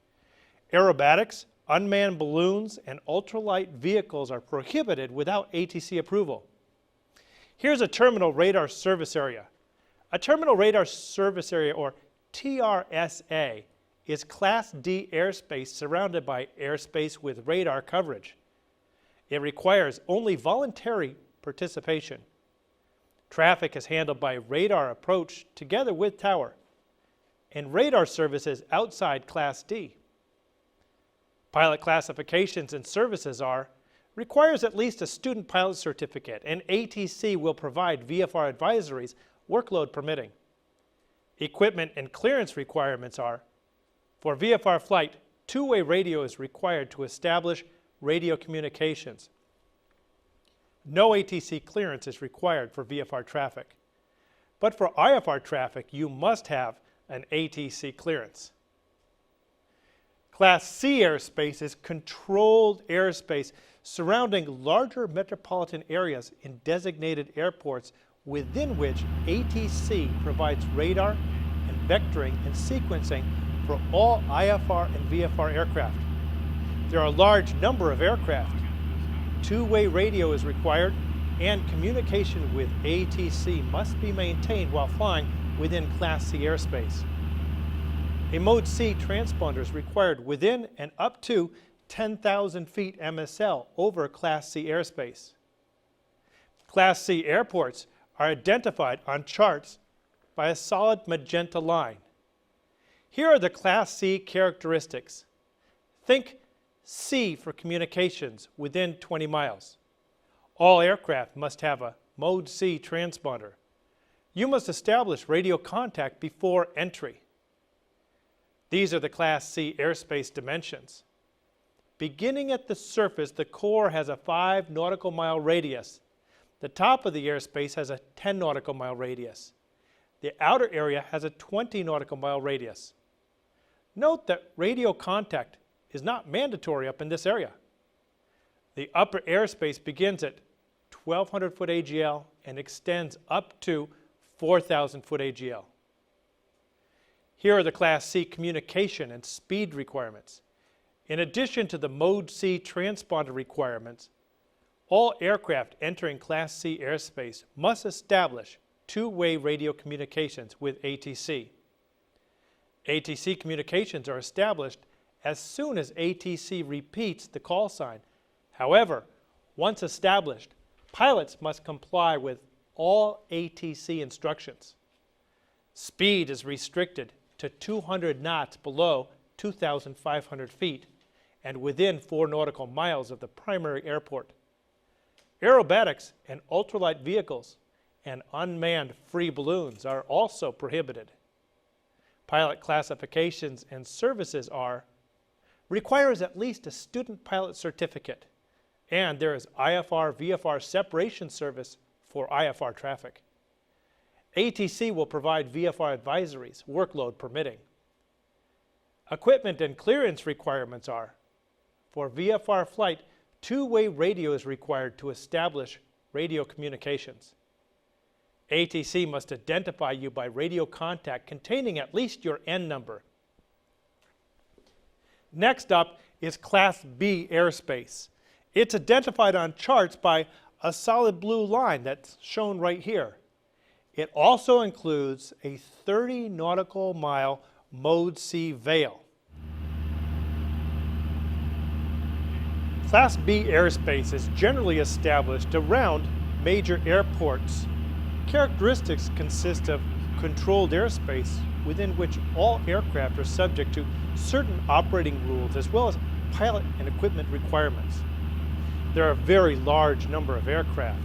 Aerobatics, unmanned balloons, and ultralight vehicles are prohibited without ATC approval. Here's a terminal radar service area. A terminal radar service area, or TRSA, is Class D airspace surrounded by airspace with radar coverage. It requires only voluntary participation. Traffic is handled by radar approach together with tower, and radar services outside Class D. Pilot classifications and services are: requires at least a student pilot certificate, and ATC will provide VFR advisories, workload permitting. Equipment and clearance requirements are: for VFR flight, two-way radio is required to establish radio communications. No ATC clearance is required for VFR traffic. But for IFR traffic, you must have an ATC clearance. Class C airspace is controlled airspace surrounding larger metropolitan areas in designated airports within which ATC provides radar and vectoring and sequencing for all IFR and VFR aircraft. There are a large number of aircraft. Two-way radio is required, and communication with ATC must be maintained while flying within Class C airspace. A Mode C transponder is required within and up to 10,000 feet MSL over Class C airspace. Class C airports are identified on charts by a solid magenta line. Here are the Class C characteristics. Think C for communications within 20 miles. All aircraft must have a Mode C transponder. You must establish radio contact before entry. These are the Class C airspace dimensions. Beginning at the surface, the core has a 5 nautical mile radius. The top of the airspace has a 10 nautical mile radius. The outer area has a 20 nautical mile radius. Note that radio contact is not mandatory up in this area. The upper airspace begins at 1,200 foot AGL and extends up to 4,000 foot AGL. Here are the Class C communication and speed requirements. In addition to the Mode C transponder requirements, all aircraft entering Class C airspace must establish two-way radio communications with ATC. ATC communications are established as soon as ATC repeats the call sign. However, once established, pilots must comply with all ATC instructions. Speed is restricted to 200 knots below 2,500 feet and within 4 nautical miles of the primary airport. Aerobatics and ultralight vehicles and unmanned free balloons are also prohibited. Pilot classifications and services are: requires at least a student pilot certificate, and there is IFR VFR separation service for IFR traffic. ATC will provide VFR advisories, workload permitting. Equipment and clearance requirements are: for VFR flight, two-way radio is required to establish radio communications. ATC must identify you by radio contact containing at least your N number. Next up is Class B airspace. It's identified on charts by a solid blue line that's shown right here. It also includes a 30 nautical mile Mode C veil. Class B airspace is generally established around major airports. Characteristics consist of controlled airspace within which all aircraft are subject to certain operating rules as well as pilot and equipment requirements. There are a very large number of aircraft.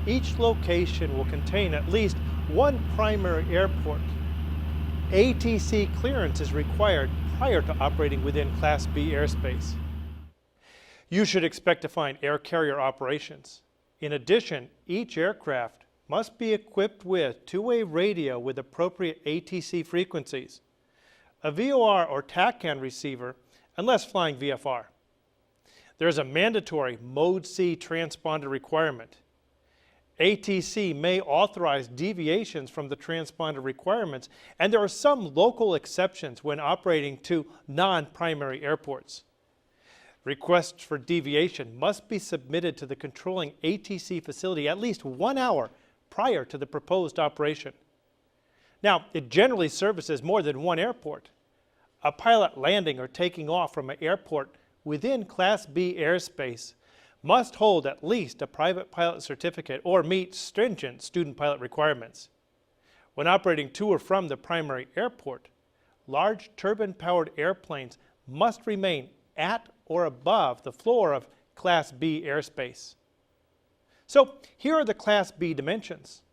Each location will contain at least one primary airport. ATC clearance is required prior to operating within Class B airspace. You should expect to find air carrier operations. In addition, each aircraft must be equipped with two-way radio with appropriate ATC frequencies. a VOR or TACAN receiver unless flying VFR. There is a mandatory Mode C transponder requirement. ATC may authorize deviations from the transponder requirements, and there are some local exceptions when operating to non-primary airports. Requests for deviation must be submitted to the controlling ATC facility at least 1 hour prior to the proposed operation. Now, it generally services more than one airport. A pilot landing or taking off from an airport within Class B airspace must hold at least a private pilot certificate or meet stringent student pilot requirements. When operating to or from the primary airport, large turbine-powered airplanes must remain at or above the floor of Class B airspace. So here are the Class B dimensions.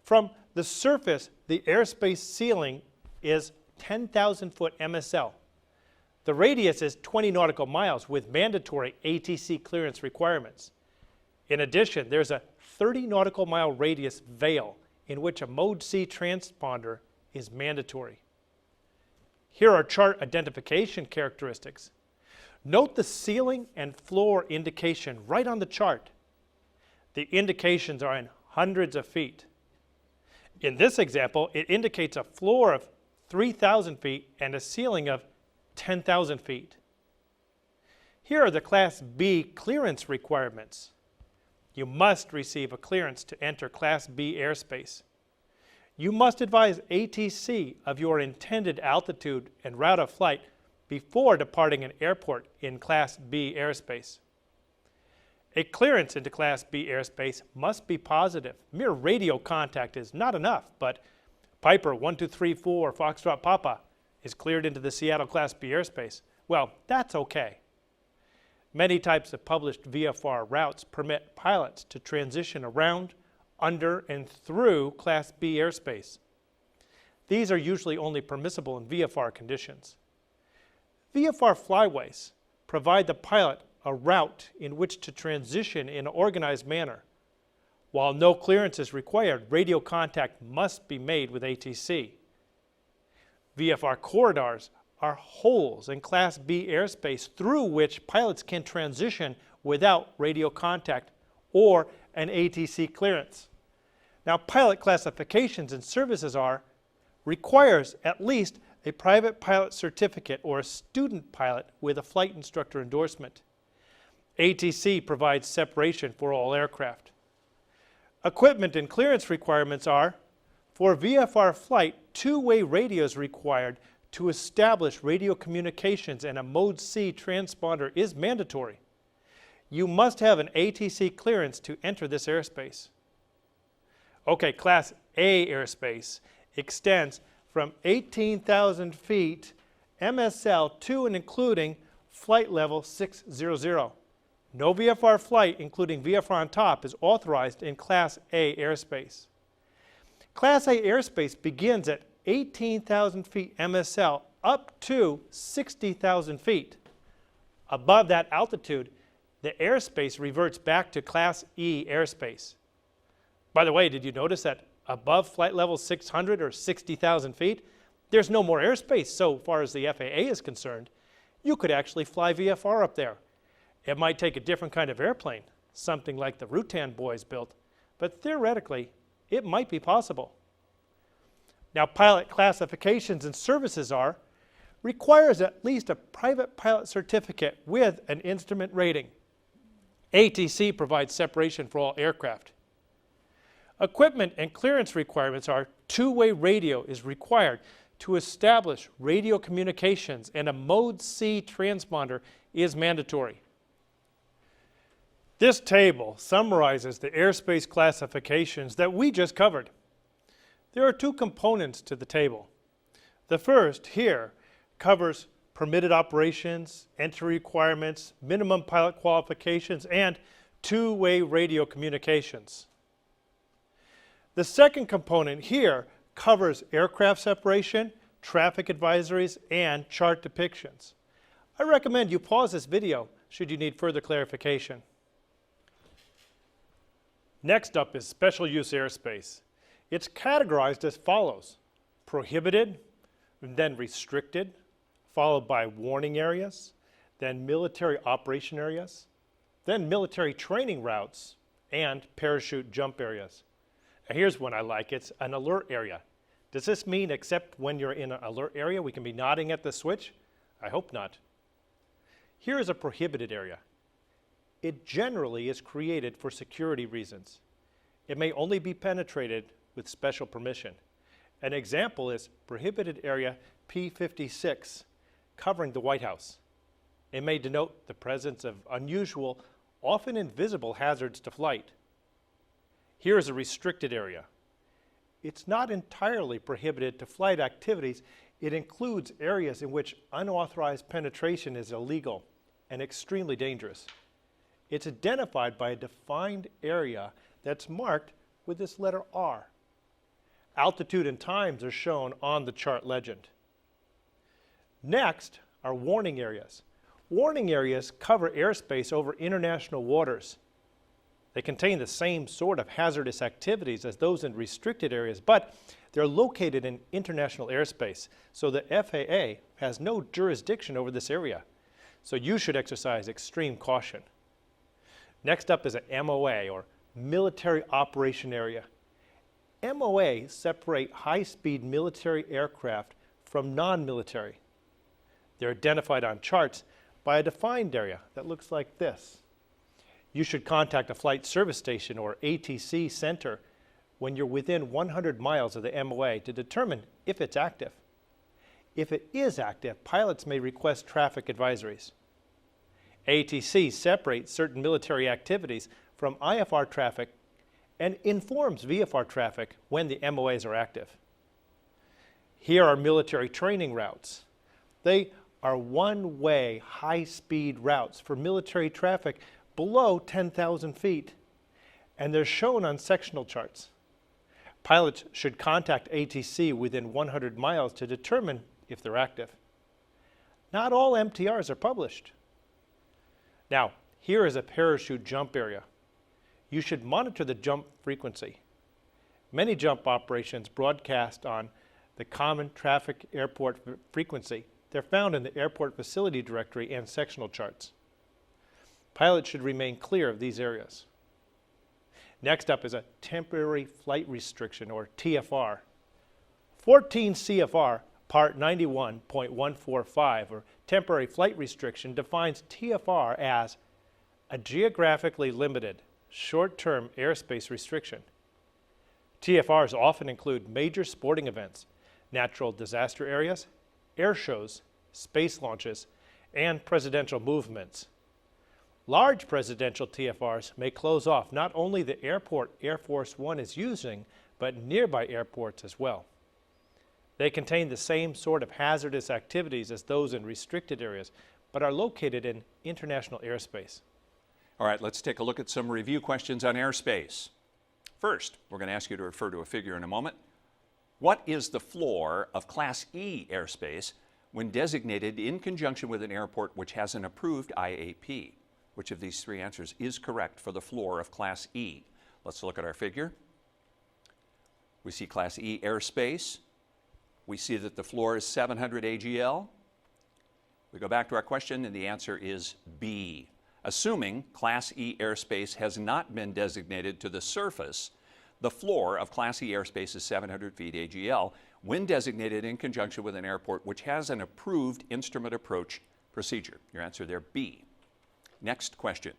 From the surface, the airspace ceiling is 10,000-foot MSL. The radius is 20 nautical miles with mandatory ATC clearance requirements. In addition, there's a 30 nautical mile radius veil in which a Mode C transponder is mandatory. Here are chart identification characteristics. Note the ceiling and floor indication right on the chart. The indications are in hundreds of feet. In this example, it indicates a floor of 3,000 feet and a ceiling of 10,000 feet. Here are the Class B clearance requirements. You must receive a clearance to enter Class B airspace. You must advise ATC of your intended altitude and route of flight before departing an airport in Class B airspace. A clearance into Class B airspace must be positive. Mere radio contact is not enough, but Piper 1234 Foxtrot Papa is cleared into the Seattle Class B airspace. Well, that's okay. Many types of published VFR routes permit pilots to transition around, under, and through Class B airspace. These are usually only permissible in VFR conditions. VFR flyways provide the pilot a route in which to transition in an organized manner. While no clearance is required, radio contact must be made with ATC. VFR corridors are holes in Class B airspace through which pilots can transition without radio contact or an ATC clearance. Now, pilot classifications and services are requires at least a private pilot certificate or a student pilot with a flight instructor endorsement. ATC provides separation for all aircraft. Equipment and clearance requirements are: for VFR flight, two-way radio is required to establish radio communications, and a Mode C transponder is mandatory. You must have an ATC clearance to enter this airspace. Okay, Class A airspace extends from 18,000 feet MSL to and including flight level 600. No VFR flight, including VFR on top, is authorized in Class A airspace. Class A airspace begins at 18,000 feet MSL up to 60,000 feet. Above that altitude, the airspace reverts back to Class E airspace. By the way, did you notice that above flight level 600 or 60,000 feet, there's no more airspace so far as the FAA is concerned? You could actually fly VFR up there. It might take a different kind of airplane, something like the Rutan boys built, but theoretically, it might be possible. Now, pilot classifications and services are: requires at least a private pilot certificate with an instrument rating. ATC provides separation for all aircraft. Equipment and clearance requirements are: two-way radio is required to establish radio communications, and a Mode C transponder is mandatory. This table summarizes the airspace classifications that we just covered. There are two components to the table. The first here covers permitted operations, entry requirements, minimum pilot qualifications, and two-way radio communications. The second component here covers aircraft separation, traffic advisories, and chart depictions. I recommend you pause this video should you need further clarification. Next up is special use airspace. It's categorized as follows: prohibited, then restricted, followed by warning areas, then military operation areas, then military training routes, and parachute jump areas. Now here's one I like. It's an alert area. Does this mean except when you're in an alert area we can be nodding at the switch? I hope not. Here is a prohibited area. It generally is created for security reasons. It may only be penetrated with special permission. An example is prohibited area P56, covering the White House. It may denote the presence of unusual, often invisible hazards to flight. Here is a restricted area. It's not entirely prohibited to flight activities. It includes areas in which unauthorized penetration is illegal and extremely dangerous. It's identified by a defined area that's marked with this letter R. Altitude and times are shown on the chart legend. Next are warning areas. Warning areas cover airspace over international waters. They contain the same sort of hazardous activities as those in restricted areas, but they're located in international airspace, so the FAA has no jurisdiction over this area. So you should exercise extreme caution. Next up is an MOA, or Military Operation Area. MOA separate high-speed military aircraft from non-military. They're identified on charts by a defined area that looks like this. You should contact a flight service station or ATC center when you're within 100 miles of the MOA to determine if it's active. If it is active, pilots may request traffic advisories. ATC separates certain military activities from IFR traffic and informs VFR traffic when the MOAs are active. Here are military training routes. They are one-way, high-speed routes for military traffic below 10,000 feet, and they're shown on sectional charts. Pilots should contact ATC within 100 miles to determine if they're active. Not all MTRs are published. Now, here is a parachute jump area. You should monitor the jump frequency. Many jump operations broadcast on the Common Traffic Airport Frequency. They're found in the Airport Facility Directory and sectional charts. Pilots should remain clear of these areas. Next up is a Temporary Flight Restriction, or TFR. 14 CFR Part 91.145, or Temporary Flight Restriction, defines TFR as a geographically limited, short-term airspace restriction. TFRs often include major sporting events, natural disaster areas, air shows, space launches, and presidential movements. Large presidential TFRs may close off not only the airport Air Force One is using, but nearby airports as well. They contain the same sort of hazardous activities as those in restricted areas, but are located in international airspace. All right, let's take a look at some review questions on airspace. First, we're going to ask you to refer to a figure in a moment. What is the floor of Class E airspace when designated in conjunction with an airport which has an approved IAP? Which of these three answers is correct for the floor of Class E? Let's look at our figure. We see Class E airspace. We see that the floor is 700 AGL. We go back to our question and the answer is B. Assuming Class E airspace has not been designated to the surface, the floor of Class E airspace is 700 feet AGL when designated in conjunction with an airport which has an approved instrument approach procedure. Your answer there, B. Next question.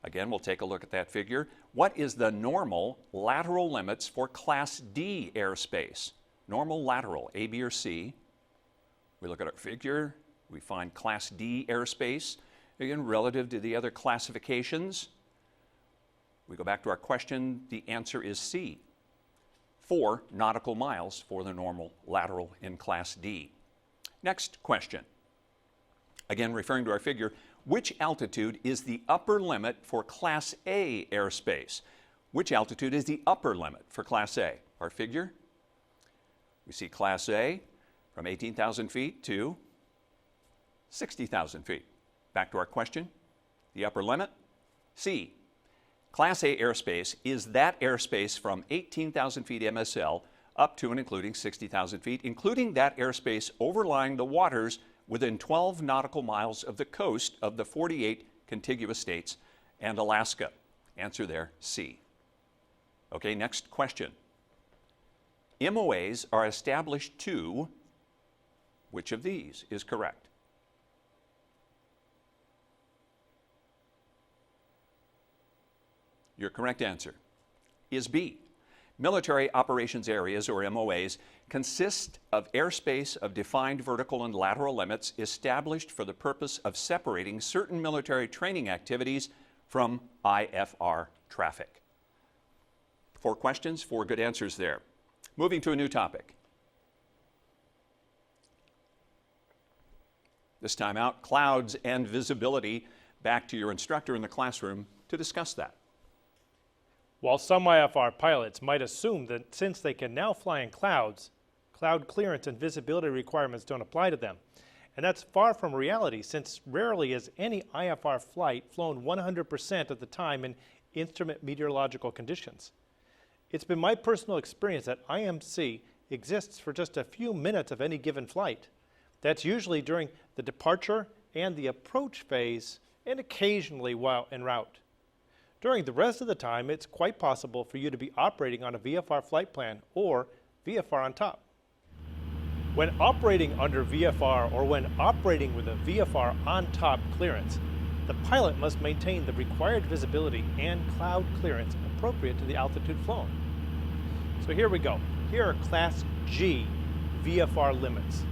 Again, we'll take a look at that figure. What is the normal lateral limits for Class D airspace? Normal lateral, A, B, or C. We look at our figure. We find Class D airspace, again, relative to the other classifications. We go back to our question. The answer is C. 4 nautical miles for the normal lateral in Class D. Next question. Again, referring to our figure, which altitude is the upper limit for Class A airspace? Which altitude is the upper limit for Class A? Our figure, we see Class A from 18,000 feet to 60,000 feet. Back to our question, the upper limit, C. Class A airspace is that airspace from 18,000 feet MSL up to and including 60,000 feet, including that airspace overlying the waters within 12 nautical miles of the coast of the 48 contiguous states and Alaska. Answer there, C. Okay, next question. MOAs are established to, which of these is correct? Your correct answer is B. Military operations areas, or MOAs, consist of airspace of defined vertical and lateral limits established for the purpose of separating certain military training activities from IFR traffic. 4 questions, 4 good answers there. Moving to a new topic. This time out, clouds and visibility. Back to your instructor in the classroom to discuss that. While some IFR pilots might assume that since they can now fly in clouds, cloud clearance and visibility requirements don't apply to them. And that's far from reality, since rarely is any IFR flight flown 100% of the time in instrument meteorological conditions. It's been my personal experience that IMC exists for just a few minutes of any given flight. That's usually during the departure and the approach phase, and occasionally while en route. During the rest of the time, it's quite possible for you to be operating on a VFR flight plan or VFR on top. When operating under VFR or when operating with a VFR on top clearance, the pilot must maintain the required visibility and cloud clearance appropriate to the altitude flown. So here we go. Here are Class G VFR limits.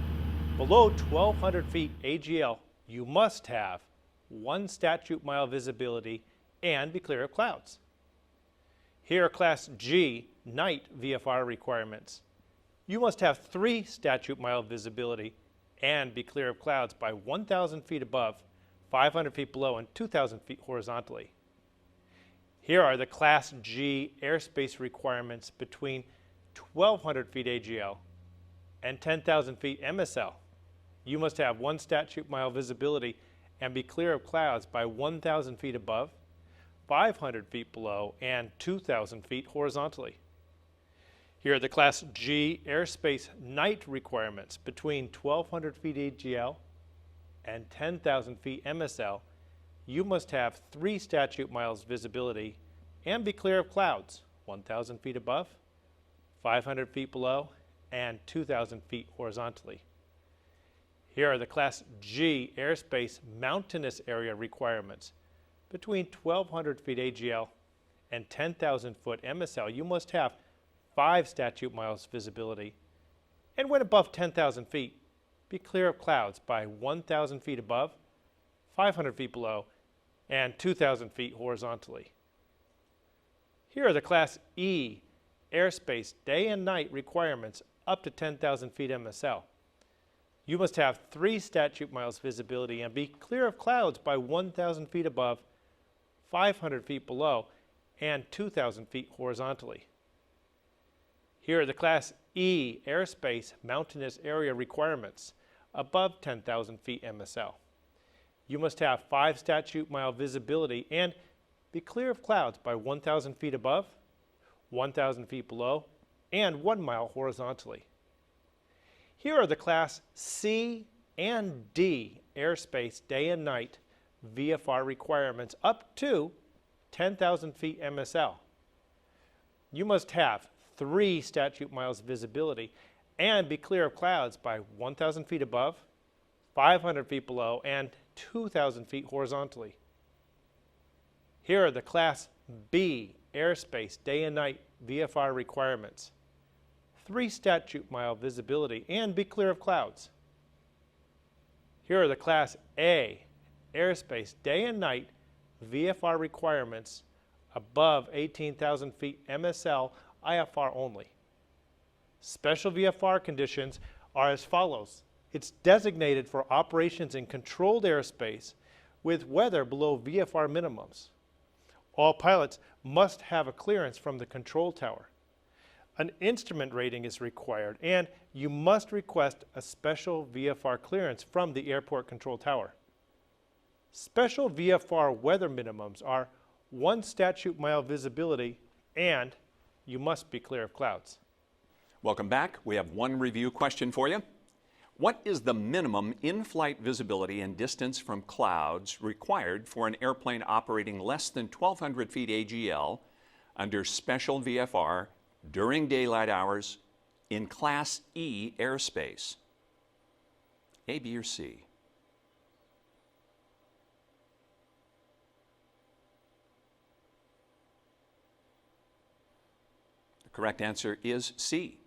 Below 1,200 feet AGL, you must have 1 statute mile visibility and be clear of clouds. Here are Class G night VFR requirements. You must have 3 statute mile visibility and be clear of clouds by 1,000 feet above, 500 feet below, and 2,000 feet horizontally. Here are the Class G airspace requirements between 1,200 feet AGL and 10,000 feet MSL. You must have 1 statute mile visibility and be clear of clouds by 1,000 feet above, 500 feet below, and 2,000 feet horizontally. Here are the Class G airspace night requirements between 1,200 feet AGL and 10,000 feet MSL. You must have 3 statute miles visibility and be clear of clouds, 1,000 feet above, 500 feet below, and 2,000 feet horizontally. Here are the Class G airspace mountainous area requirements. Between 1,200 feet AGL and 10,000 foot MSL, you must have 5 statute miles visibility, and when above 10,000 feet, be clear of clouds by 1,000 feet above, 500 feet below, and 2,000 feet horizontally. Here are the Class E airspace day and night requirements up to 10,000 feet MSL. You must have 3 statute miles visibility and be clear of clouds by 1,000 feet above, 500 feet below, and 2,000 feet horizontally. Here are the Class E airspace mountainous area requirements above 10,000 feet MSL. You must have 5 statute mile visibility and be clear of clouds by 1,000 feet above, 1,000 feet below, and 1 mile horizontally. Here are the Class C and D airspace day and night VFR requirements up to 10,000 feet MSL. You must have 3 statute miles visibility and be clear of clouds by 1,000 feet above, 500 feet below, and 2,000 feet horizontally. Here are the Class B airspace day and night VFR requirements. 3 statute mile visibility and be clear of clouds. Here are the Class A airspace day and night VFR requirements above 18,000 feet MSL IFR only. Special VFR conditions are as follows. It's designated for operations in controlled airspace with weather below VFR minimums. All pilots must have a clearance from the control tower. An instrument rating is required, and you must request a special VFR clearance from the airport control tower. Special VFR weather minimums are 1 statute mile visibility, and you must be clear of clouds. Welcome back. We have one review question for you. What is the minimum in-flight visibility and distance from clouds required for an airplane operating less than 1,200 feet AGL under special VFR during daylight hours in Class E airspace? A, B, or C? The correct answer is C.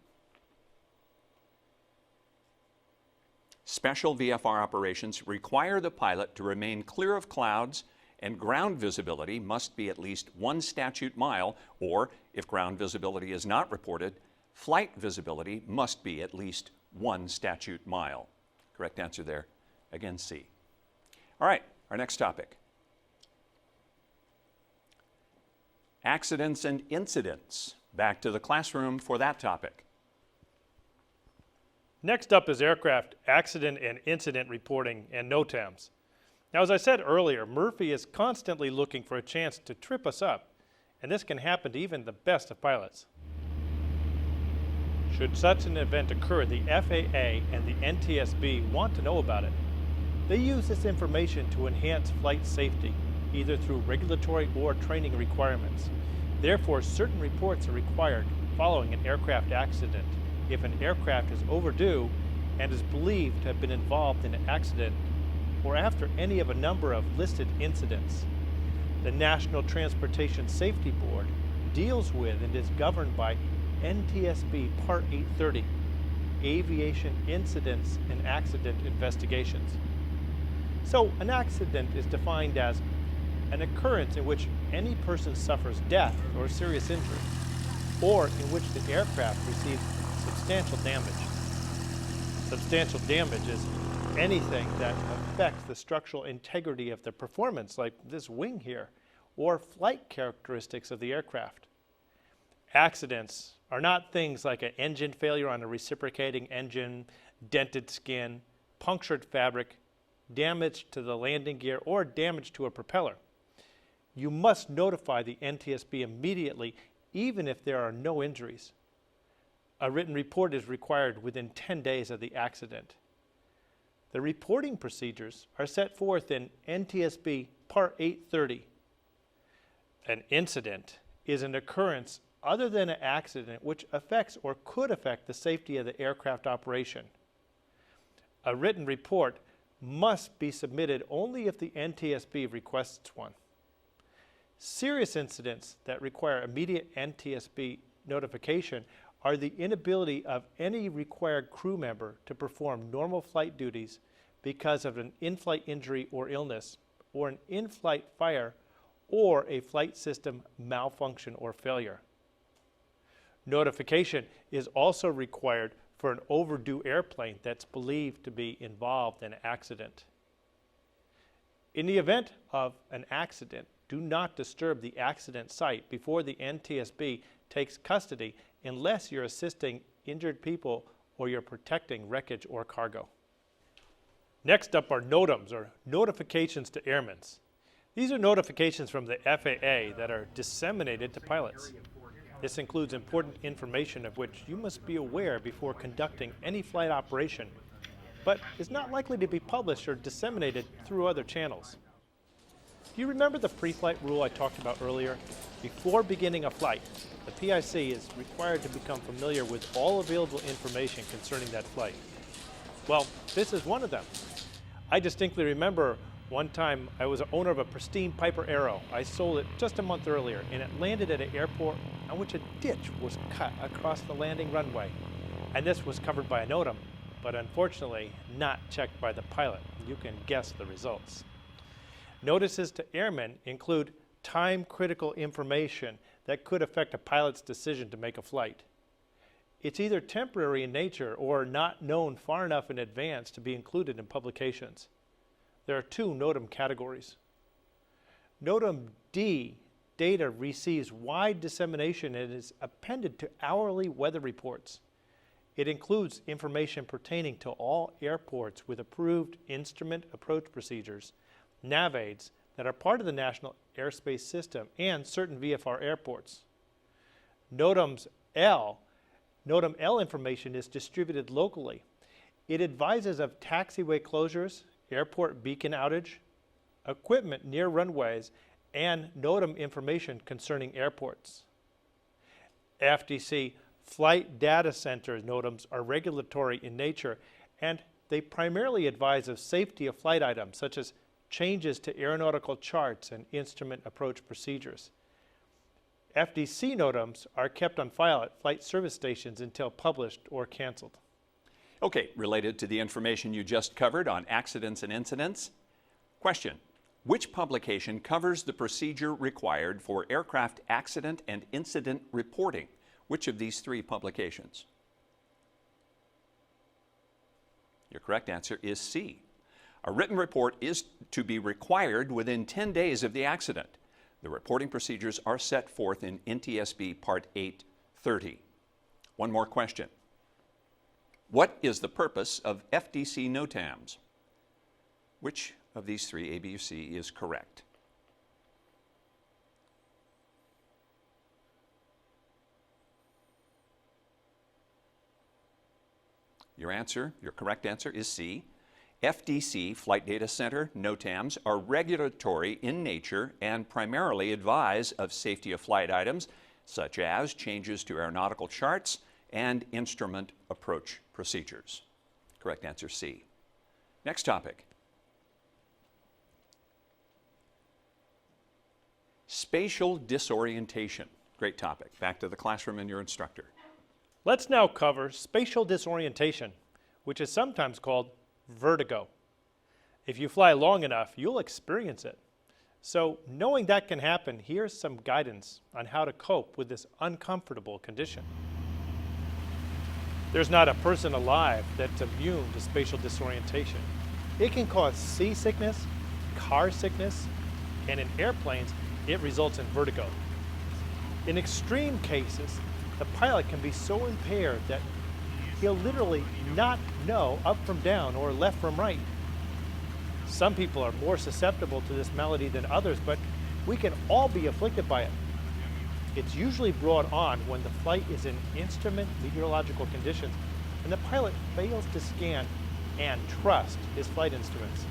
Special VFR operations require the pilot to remain clear of clouds, and ground visibility must be at least 1 statute mile, or if ground visibility is not reported, flight visibility must be at least 1 statute mile. Correct answer there, again, C. All right, our next topic. Accidents and incidents. Back to the classroom for that topic. Next up is aircraft accident and incident reporting and NOTAMs. Now, as I said earlier, Murphy is constantly looking for a chance to trip us up, and this can happen to even the best of pilots. Should such an event occur, the FAA and the NTSB want to know about it. They use this information to enhance flight safety, either through regulatory or training requirements. Therefore, certain reports are required following an aircraft accident if an aircraft is overdue and is believed to have been involved in an accident or after any of a number of listed incidents. The National Transportation Safety Board deals with and is governed by NTSB Part 830, Aviation Incidents and Accident Investigations. So an accident is defined as an occurrence in which any person suffers death or serious injury, or in which the aircraft receives substantial damage. Substantial damage is anything that affects the structural integrity of the performance, like this wing here, or flight characteristics of the aircraft. Accidents are not things like an engine failure on a reciprocating engine, dented skin, punctured fabric, damage to the landing gear, or damage to a propeller. You must notify the NTSB immediately, even if there are no injuries. A written report is required within 10 days of the accident. The reporting procedures are set forth in NTSB Part 830. An incident is an occurrence other than an accident which affects or could affect the safety of the aircraft operation. A written report must be submitted only if the NTSB requests one. Serious incidents that require immediate NTSB notification are the inability of any required crew member to perform normal flight duties because of an in-flight injury or illness, or an in-flight fire, or a flight system malfunction or failure. Notification is also required for an overdue airplane that's believed to be involved in an accident. In the event of an accident, do not disturb the accident site before the NTSB takes custody unless you're assisting injured people or you're protecting wreckage or cargo. Next up are NOTAMs, or notifications to airmen. These are notifications from the FAA that are disseminated to pilots. This includes important information of which you must be aware before conducting any flight operation, but is not likely to be published or disseminated through other channels. Do you remember the pre-flight rule I talked about earlier? Before beginning a flight, the PIC is required to become familiar with all available information concerning that flight. Well, this is one of them. I distinctly remember one time I was an owner of a pristine Piper Arrow. I sold it just a month earlier, and it landed at an airport on which a ditch was cut across the landing runway. And this was covered by a NOTAM, but unfortunately not checked by the pilot. You can guess the results. Notices to airmen include time-critical information that could affect a pilot's decision to make a flight. It's either temporary in nature or not known far enough in advance to be included in publications. There are two NOTAM categories. NOTAM D data receives wide dissemination and is appended to hourly weather reports. It includes information pertaining to all airports with approved instrument approach procedures, NAVAIDs, that are part of the National Airspace System, and certain VFR airports. NOTAMs L NOTAM L information is distributed locally. It advises of taxiway closures, airport beacon outage, equipment near runways, and NOTAM information concerning airports. FDC Flight Data Center NOTAMs are regulatory in nature, and they primarily advise of safety of flight items, such as changes to aeronautical charts and instrument approach procedures. FDC NOTAMs are kept on file at flight service stations until published or canceled. Okay, related to the information you just covered on accidents and incidents, question: which publication covers the procedure required for aircraft accident and incident reporting? Which of these three publications? Your correct answer is C. A written report is to be required within 10 days of the accident. The reporting procedures are set forth in NTSB Part 830. One more question. What is the purpose of FDC NOTAMs? Which of these three, A, B, or C, is correct? Your correct answer is C. FDC, Flight Data Center, NOTAMs are regulatory in nature and primarily advise of safety of flight items, such as changes to aeronautical charts and instrument approach procedures. Correct answer, C. Next topic. Spatial disorientation. Great topic. Back to the classroom and your instructor. Let's now cover spatial disorientation, which is sometimes called vertigo. If you fly long enough, you'll experience it. So, knowing that can happen, here's some guidance on how to cope with this uncomfortable condition. There's not a person alive that's immune to spatial disorientation. It can cause seasickness, car sickness, and in airplanes, it results in vertigo. In extreme cases, the pilot can be so impaired that he'll literally not know up from down or left from right. Some people are more susceptible to this malady than others, but we can all be afflicted by it. It's usually brought on when the flight is in instrument meteorological conditions and the pilot fails to scan and trust his flight instruments.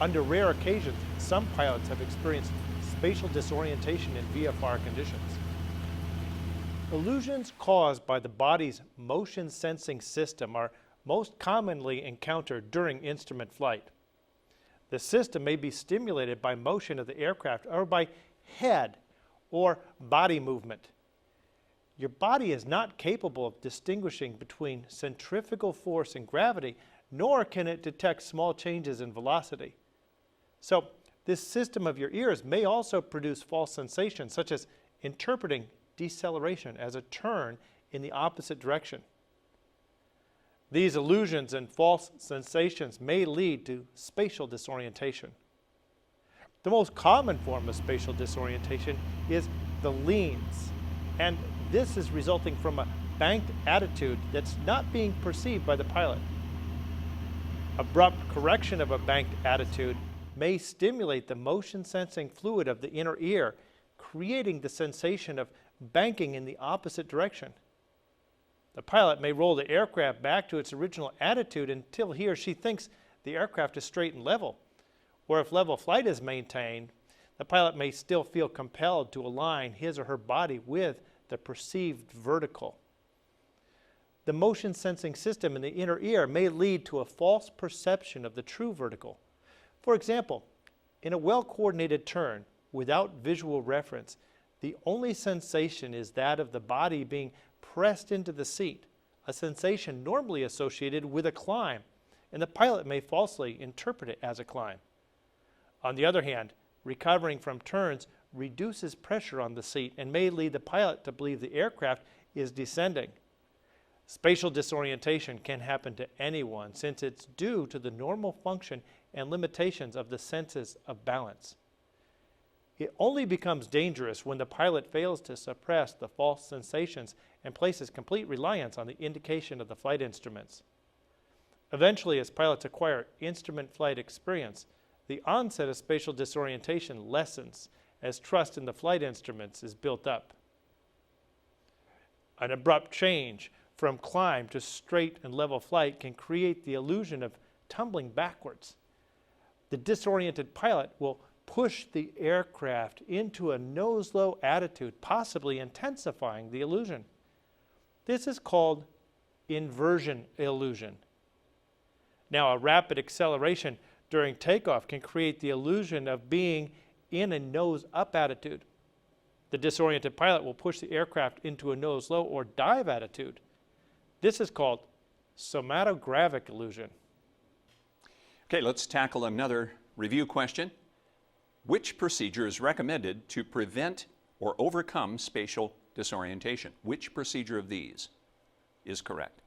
Under rare occasions, some pilots have experienced spatial disorientation in VFR conditions. Illusions caused by the body's motion sensing system are most commonly encountered during instrument flight. The system may be stimulated by motion of the aircraft or by head or body movement. Your body is not capable of distinguishing between centrifugal force and gravity, nor can it detect small changes in velocity. So, this system of your ears may also produce false sensations, such as interpreting deceleration as a turn in the opposite direction. These illusions and false sensations may lead to spatial disorientation. The most common form of spatial disorientation is the leans, and this is resulting from a banked attitude that's not being perceived by the pilot. Abrupt correction of a banked attitude may stimulate the motion sensing fluid of the inner ear, creating the sensation of banking in the opposite direction. The pilot may roll the aircraft back to its original attitude until he or she thinks the aircraft is straight and level. Or if level flight is maintained, the pilot may still feel compelled to align his or her body with the perceived vertical. The motion sensing system in the inner ear may lead to a false perception of the true vertical. For example, in a well-coordinated turn, without visual reference, the only sensation is that of the body being pressed into the seat, a sensation normally associated with a climb, and the pilot may falsely interpret it as a climb. On the other hand, recovering from turns reduces pressure on the seat and may lead the pilot to believe the aircraft is descending. Spatial disorientation can happen to anyone since it's due to the normal function and limitations of the senses of balance. It only becomes dangerous when the pilot fails to suppress the false sensations and places complete reliance on the indication of the flight instruments. Eventually, as pilots acquire instrument flight experience, the onset of spatial disorientation lessens as trust in the flight instruments is built up. An abrupt change from climb to straight and level flight can create the illusion of tumbling backwards. The disoriented pilot will push the aircraft into a nose-low attitude, possibly intensifying the illusion. This is called inversion illusion. Now, a rapid acceleration during takeoff can create the illusion of being in a nose-up attitude. The disoriented pilot will push the aircraft into a nose-low or dive attitude. This is called somatogravic illusion. Okay, let's tackle another review question. Which procedure is recommended to prevent or overcome spatial disorientation? Which procedure of these is correct?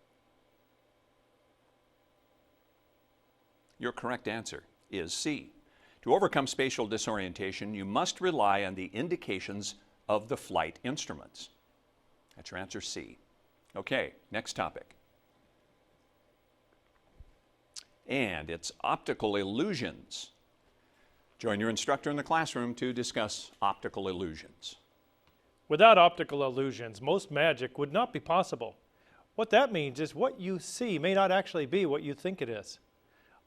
Your correct answer is C. To overcome spatial disorientation, you must rely on the indications of the flight instruments. That's your answer, C. Okay, next topic. And it's optical illusions. Join your instructor in the classroom to discuss optical illusions. Without optical illusions, most magic would not be possible. What that means is what you see may not actually be what you think it is.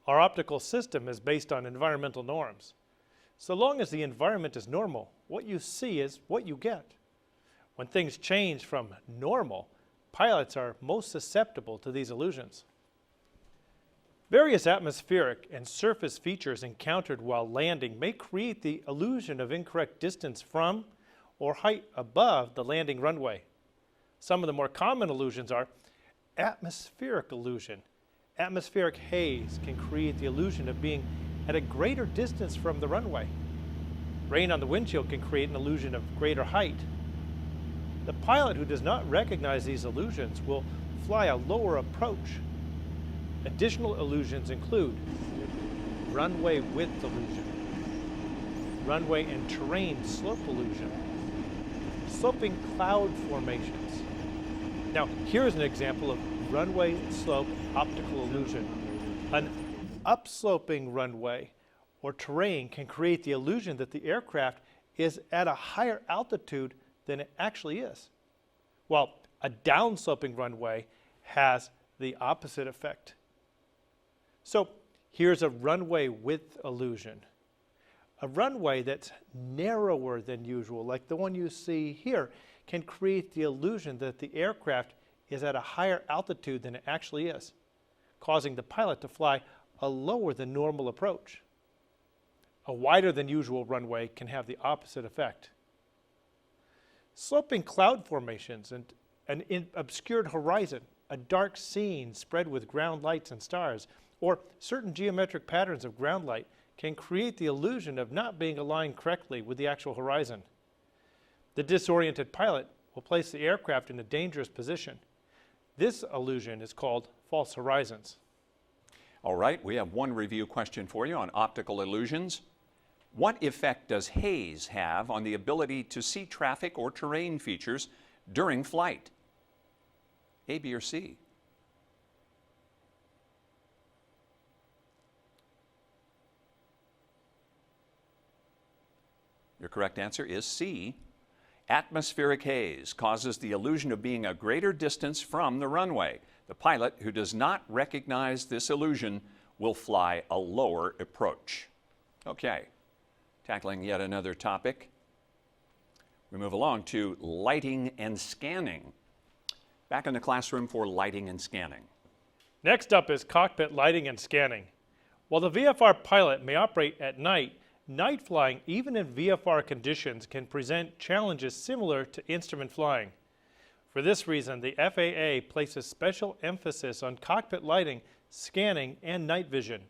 Our optical system is based on environmental norms. So long as the environment is normal, what you see is what you get. When things change from normal, pilots are most susceptible to these illusions. Various atmospheric and surface features encountered while landing may create the illusion of incorrect distance from or height above the landing runway. Some of the more common illusions are atmospheric illusion. Atmospheric haze can create the illusion of being at a greater distance from the runway. Rain on the windshield can create an illusion of greater height. The pilot who does not recognize these illusions will fly a lower approach. Additional illusions include runway width illusion, runway and terrain slope illusion, sloping cloud formations. Now, here's an example of runway slope optical illusion. An upsloping runway or terrain can create the illusion that the aircraft is at a higher altitude than it actually is, while a downsloping runway has the opposite effect. So here's a runway width illusion. A runway that's narrower than usual, like the one you see here, can create the illusion that the aircraft is at a higher altitude than it actually is, causing the pilot to fly a lower than normal approach. A wider than usual runway can have the opposite effect. Sloping cloud formations and an obscured horizon, a dark scene spread with ground lights and stars, or certain geometric patterns of ground light can create the illusion of not being aligned correctly with the actual horizon. The disoriented pilot will place the aircraft in a dangerous position. This illusion is called false horizons. All right, we have one review question for you on optical illusions. What effect does haze have on the ability to see traffic or terrain features during flight? A, B, or C? Your correct answer is C. Atmospheric haze causes the illusion of being a greater distance from the runway. The pilot who does not recognize this illusion will fly a lower approach. Okay, tackling yet another topic. We move along to lighting and scanning. Back in the classroom for lighting and scanning. Next up is cockpit lighting and scanning. While the VFR pilot may operate at night, night flying, even in VFR conditions, can present challenges similar to instrument flying. For this reason, the FAA places special emphasis on cockpit lighting, scanning, and night vision.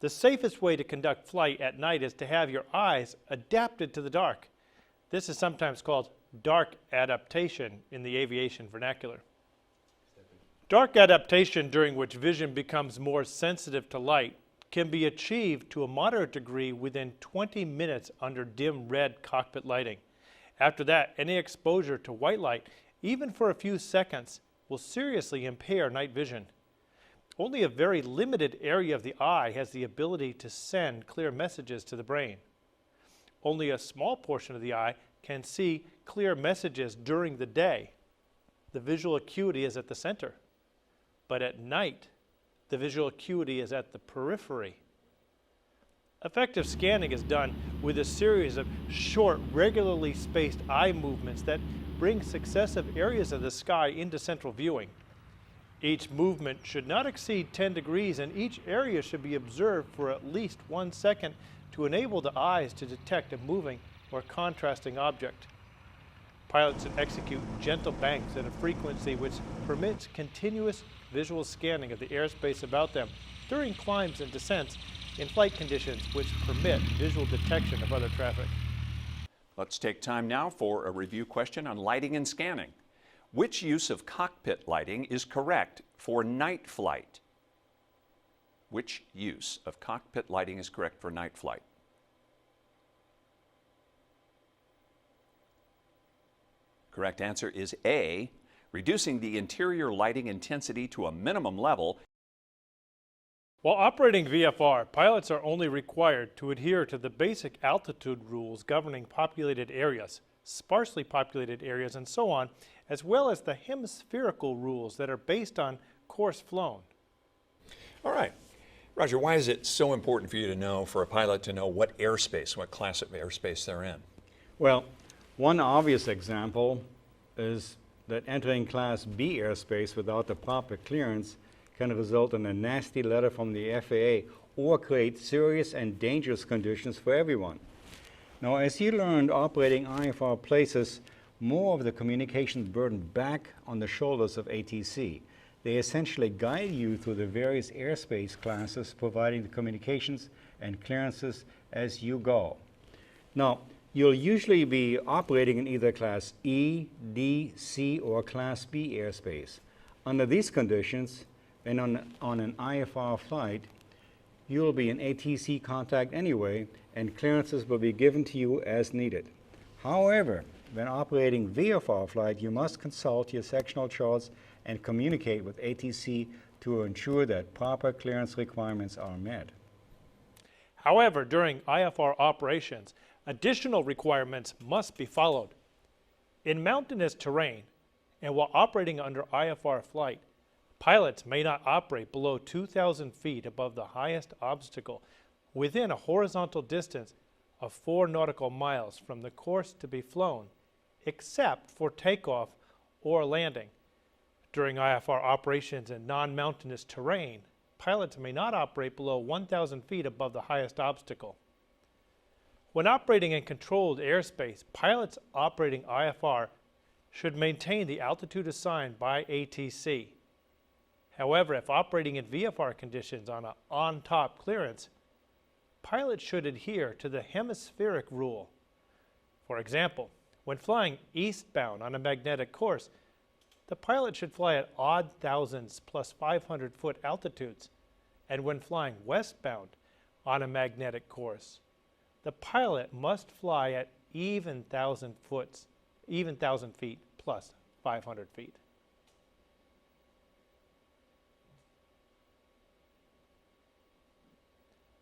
The safest way to conduct flight at night is to have your eyes adapted to the dark. This is sometimes called dark adaptation in the aviation vernacular. Dark adaptation, during which vision becomes more sensitive to light, can be achieved to a moderate degree within 20 minutes under dim red cockpit lighting. After that, any exposure to white light, even for a few seconds, will seriously impair night vision. Only a very limited area of the eye has the ability to send clear messages to the brain. Only a small portion of the eye can see clear messages during the day. the visual acuity is at the center. But at night, the visual acuity is at the periphery. Effective scanning is done with a series of short, regularly spaced eye movements that bring successive areas of the sky into central viewing. Each movement should not exceed 10 degrees, and each area should be observed for at least 1 second to enable the eyes to detect a moving or contrasting object. Pilots should execute gentle banks at a frequency which permits continuous visual scanning of the airspace about them during climbs and descents in flight conditions which permit visual detection of other traffic. Let's take time now for a review question on lighting and scanning. Which use of cockpit lighting is correct for night flight? Which use of cockpit lighting is correct for night flight? Correct answer is A, reducing the interior lighting intensity to a minimum level. While operating VFR, pilots are only required to adhere to the basic altitude rules governing populated areas, sparsely populated areas, and so on, as well as the hemispherical rules that are based on course flown. All right. Roger, why is it so important for you to know, for a pilot to know what airspace, what class of airspace they're in? Well, one obvious example is that entering Class B airspace without the proper clearance can result in a nasty letter from the FAA or create serious and dangerous conditions for everyone. Now, as you learned, operating IFR places more of the communications burden back on the shoulders of ATC. They essentially guide you through the various airspace classes, providing the communications and clearances as you go. Now, you'll usually be operating in either Class E, D, C, or Class B airspace. Under these conditions, and on an IFR flight, you'll be in ATC contact anyway, and clearances will be given to you as needed. However, when operating VFR flight, you must consult your sectional charts and communicate with ATC to ensure that proper clearance requirements are met. However, during IFR operations, additional requirements must be followed. In mountainous terrain, and while operating under IFR flight, pilots may not operate below 2,000 feet above the highest obstacle within a horizontal distance of 4 nautical miles from the course to be flown, except for takeoff or landing. During IFR operations in non-mountainous terrain, pilots may not operate below 1,000 feet above the highest obstacle. When operating in controlled airspace, pilots operating IFR should maintain the altitude assigned by ATC. However, if operating in VFR conditions on an on-top clearance, pilots should adhere to the hemispheric rule. For example, when flying eastbound on a magnetic course, the pilot should fly at odd thousands plus 500-foot altitudes, and when flying westbound on a magnetic course, the pilot must fly at even 1,000 feet plus 500 feet.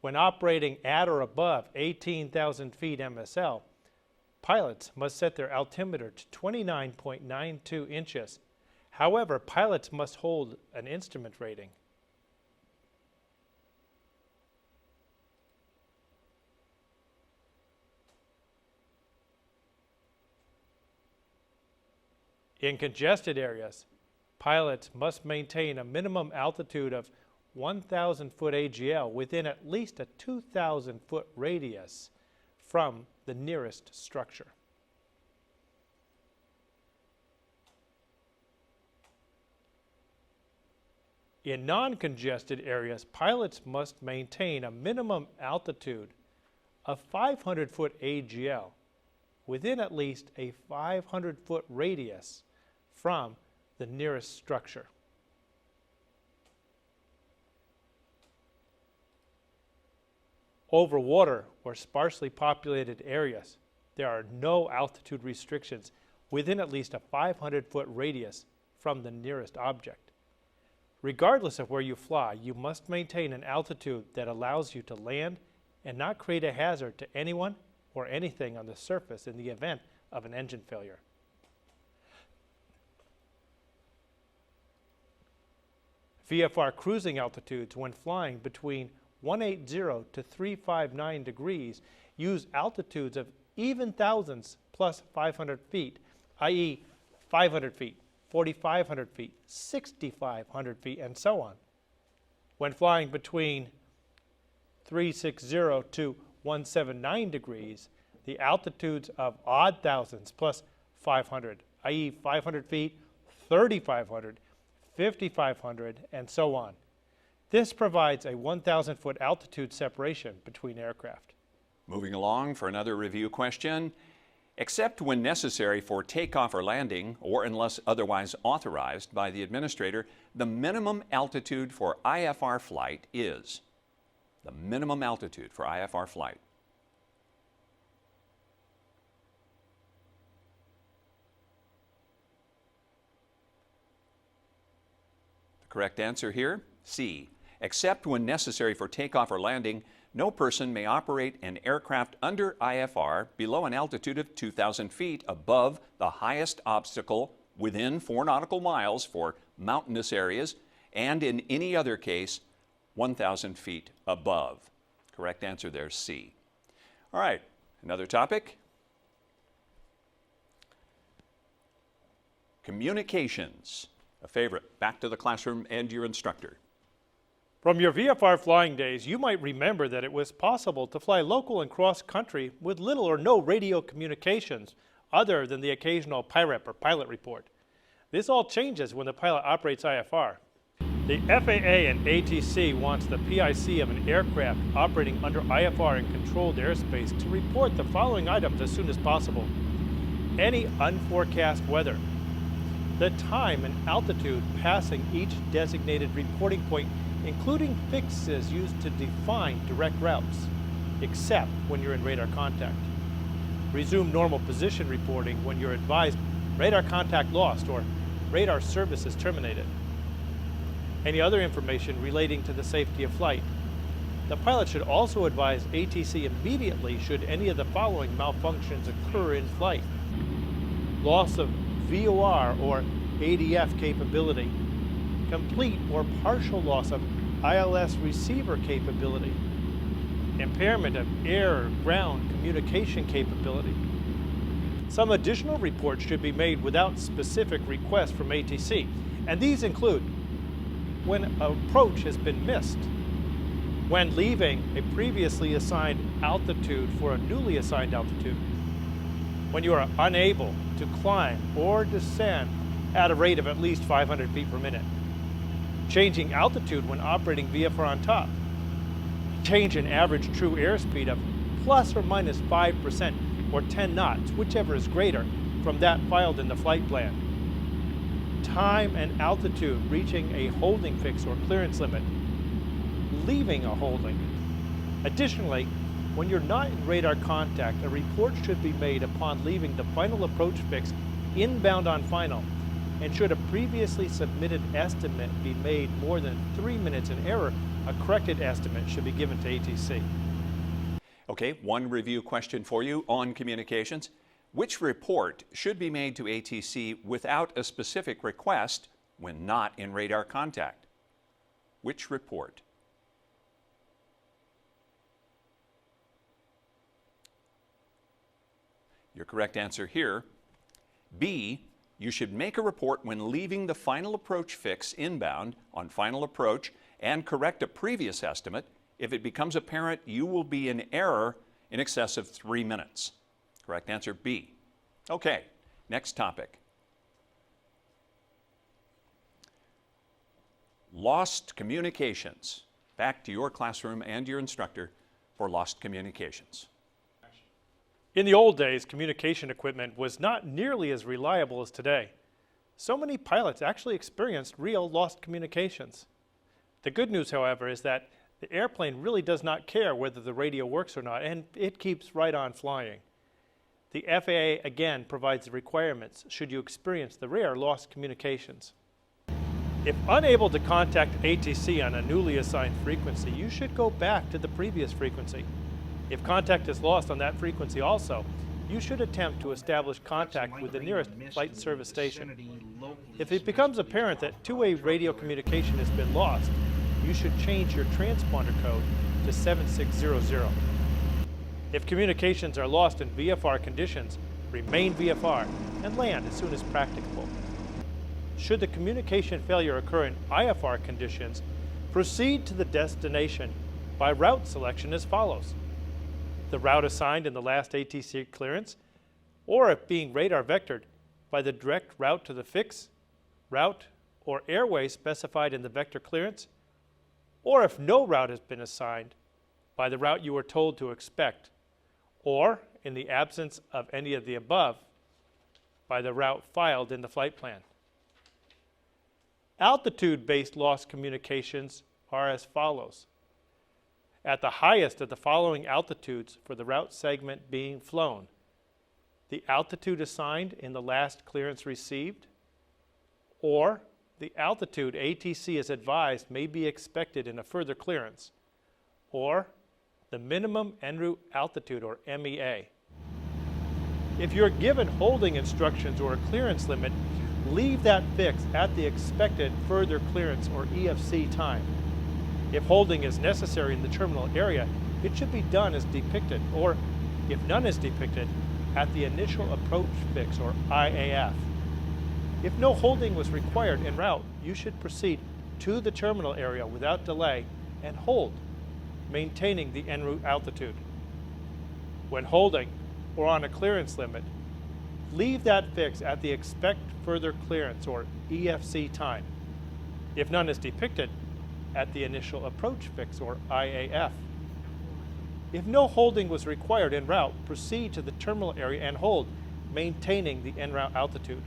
When operating at or above 18,000 feet MSL, pilots must set their altimeter to 29.92 inches. However, pilots must hold an instrument rating. In congested areas, pilots must maintain a minimum altitude of 1,000-foot AGL within at least a 2,000-foot radius from the nearest structure. In non-congested areas, pilots must maintain a minimum altitude of 500-foot AGL within at least a 500-foot radius from the nearest structure. Over water or sparsely populated areas, there are no altitude restrictions within at least a 500-foot radius from the nearest object. Regardless of where you fly, you must maintain an altitude that allows you to land and not create a hazard to anyone or anything on the surface in the event of an engine failure. VFR cruising altitudes when flying between 180 to 359 degrees use altitudes of even thousandths plus 500 feet, i.e. 500 feet, 4,500 feet, 6,500 feet, and so on. When flying between 360 to 179 degrees, the altitudes of odd thousandths plus 500, i.e. 500 feet, 3,500, 5,500, and so on. This provides a 1,000-foot altitude separation between aircraft. Moving along for another review question. Except when necessary for takeoff or landing, or unless otherwise authorized by the administrator, the minimum altitude for IFR flight is. The minimum altitude for IFR flight. The correct answer here, C. Except when necessary for takeoff or landing, no person may operate an aircraft under IFR below an altitude of 2,000 feet above the highest obstacle within 4 nautical miles for mountainous areas, and in any other case, 1,000 feet above. Correct answer there, C. All right, another topic. Communications, a favorite. Back to the classroom and your instructor. From your VFR flying days, you might remember that it was possible to fly local and cross-country with little or no radio communications other than the occasional PIREP or pilot report. This all changes when the pilot operates IFR. The FAA and ATC wants the PIC of an aircraft operating under IFR in controlled airspace to report the following items as soon as possible. Any unforecast weather, the time and altitude passing each designated reporting point, including fixes used to define direct routes, except when you're in radar contact. Resume normal position reporting when you're advised radar contact lost or radar service is terminated. Any other information relating to the safety of flight. The pilot should also advise ATC immediately should any of the following malfunctions occur in flight. Loss of VOR or ADF capability. Complete or partial loss of ILS receiver capability, impairment of air-ground communication capability. Some additional reports should be made without specific request from ATC, and these include when approach has been missed, when leaving a previously assigned altitude for a newly assigned altitude, when you are unable to climb or descend at a rate of at least 500 feet per minute, changing altitude when operating VFR on top, change in average true airspeed of plus or minus 5% or 10 knots, whichever is greater, from that filed in the flight plan, time and altitude reaching a holding fix or clearance limit, leaving a holding. Additionally, when you're not in radar contact, a report should be made upon leaving the final approach fix inbound on final, and should a previously submitted estimate be made more than 3 minutes in error, a corrected estimate should be given to ATC. Okay, one review question for you on communications. Which report should be made to ATC without a specific request when not in radar contact? Which report? Your correct answer here, B. You should make a report when leaving the final approach fix inbound on final approach and correct a previous estimate if it becomes apparent you will be in error in excess of 3 minutes. Correct answer B. Okay, next topic. Lost communications. Back to your classroom and your instructor for lost communications. In the old days, communication equipment was not nearly as reliable as today. So many pilots actually experienced real lost communications. The good news, however, is that the airplane really does not care whether the radio works or not, and it keeps right on flying. The FAA again provides the requirements should you experience the rare lost communications. If unable to contact ATC on a newly assigned frequency, you should go back to the previous frequency. If contact is lost on that frequency also, you should attempt to establish contact with the nearest flight service station. If it becomes apparent that two-way radio communication has been lost, you should change your transponder code to 7600. If communications are lost in VFR conditions, remain VFR and land as soon as practicable. Should the communication failure occur in IFR conditions, proceed to the destination by route selection as follows. The route assigned in the last ATC clearance, or if being radar vectored, by the direct route to the fix, route, or airway specified in the vector clearance, or if no route has been assigned, by the route you were told to expect, or, in the absence of any of the above, by the route filed in the flight plan. Altitude-based lost communications are as follows. At the highest of the following altitudes for the route segment being flown, the altitude assigned in the last clearance received, or the altitude ATC is advised may be expected in a further clearance, or the minimum en route altitude, or MEA. If you're given holding instructions or a clearance limit, leave that fix at the expected further clearance, or EFC, time. If holding is necessary in the terminal area, it should be done as depicted, or if none is depicted, at the initial approach fix, or IAF. If no holding was required en route, you should proceed to the terminal area without delay and hold, maintaining the en route altitude. When holding or on a clearance limit, leave that fix at the expect further clearance, or EFC, time. If none is depicted, at the initial approach fix, or IAF. If no holding was required en route, proceed to the terminal area and hold, maintaining the en route altitude.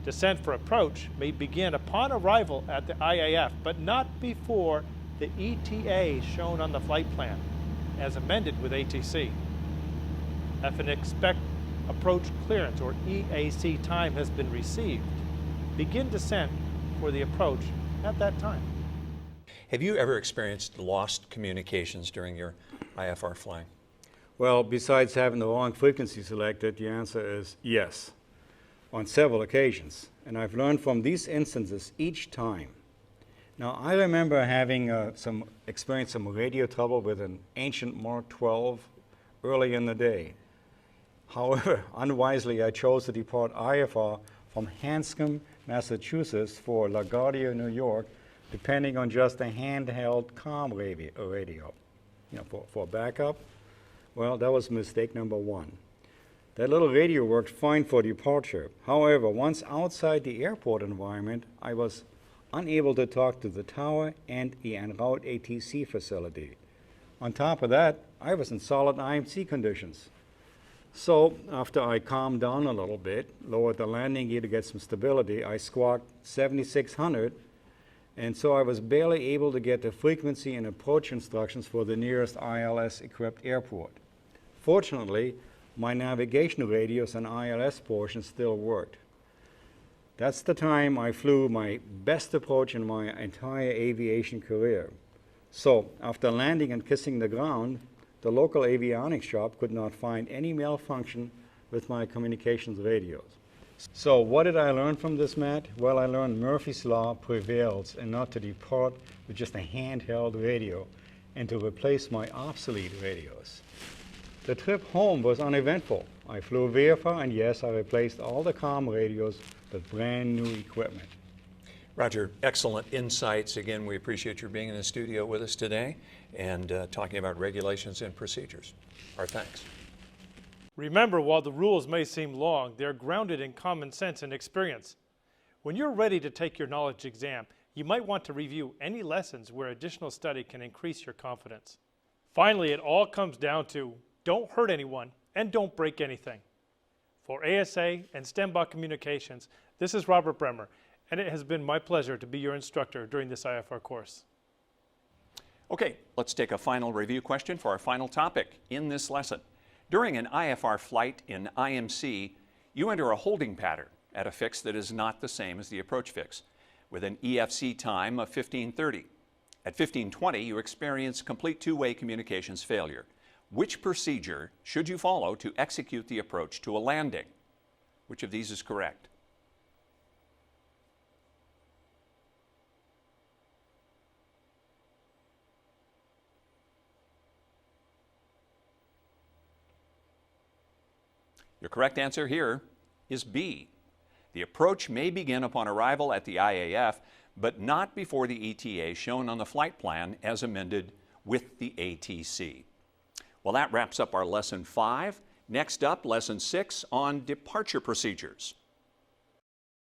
Descent for approach may begin upon arrival at the IAF, but not before the ETA shown on the flight plan, as amended with ATC. If an expect approach clearance, or EAC, time has been received, begin descent for the approach at that time. Have you ever experienced lost communications during your IFR flying? Well, besides having the wrong frequency selected, the answer is yes, on several occasions. And I've learned from these instances each time. Now, I remember having experienced some radio trouble with an ancient Mark 12 early in the day. However, unwisely, I chose to depart IFR from Hanscom, Massachusetts for LaGuardia, New York, depending on just a handheld comm radio. For backup. Well, that was mistake number one. That little radio worked fine for departure. However, once outside the airport environment, I was unable to talk to the tower and the en route ATC facility. On top of that, I was in solid IMC conditions. So after I calmed down a little bit, lowered the landing gear to get some stability, I squawked 7600, and so I was barely able to get the frequency and approach instructions for the nearest ILS-equipped airport. Fortunately, my navigation radios and ILS portion still worked. That's the time I flew my best approach in my entire aviation career. So after landing and kissing the ground, the local avionics shop could not find any malfunction with my communications radios. So what did I learn from this, Matt? Well, I learned Murphy's Law prevails, and not to depart with just a handheld radio and to replace my obsolete radios. The trip home was uneventful. I flew VFR, and yes, I replaced all the comm radios with brand new equipment. Roger, excellent insights. Again, we appreciate your being in the studio with us today and talking about regulations and procedures. Our thanks. Remember, while the rules may seem long, they're grounded in common sense and experience. When you're ready to take your knowledge exam, you might want to review any lessons where additional study can increase your confidence. Finally, it all comes down to don't hurt anyone and don't break anything. For ASA and STEMBOK Communications, this is Robert Bremer, and it has been my pleasure to be your instructor during this IFR course. Okay, let's take a final review question for our final topic in this lesson. During an IFR flight in IMC, you enter a holding pattern at a fix that is not the same as the approach fix, with an EFC time of 1530. At 1520, you experience complete two-way communications failure. Which procedure should you follow to execute the approach to a landing? Which of these is correct? Your correct answer here is B. The approach may begin upon arrival at the IAF, but not before the ETA shown on the flight plan as amended with the ATC. Well, that wraps up our Lesson 5. Next up, Lesson 6 on departure procedures.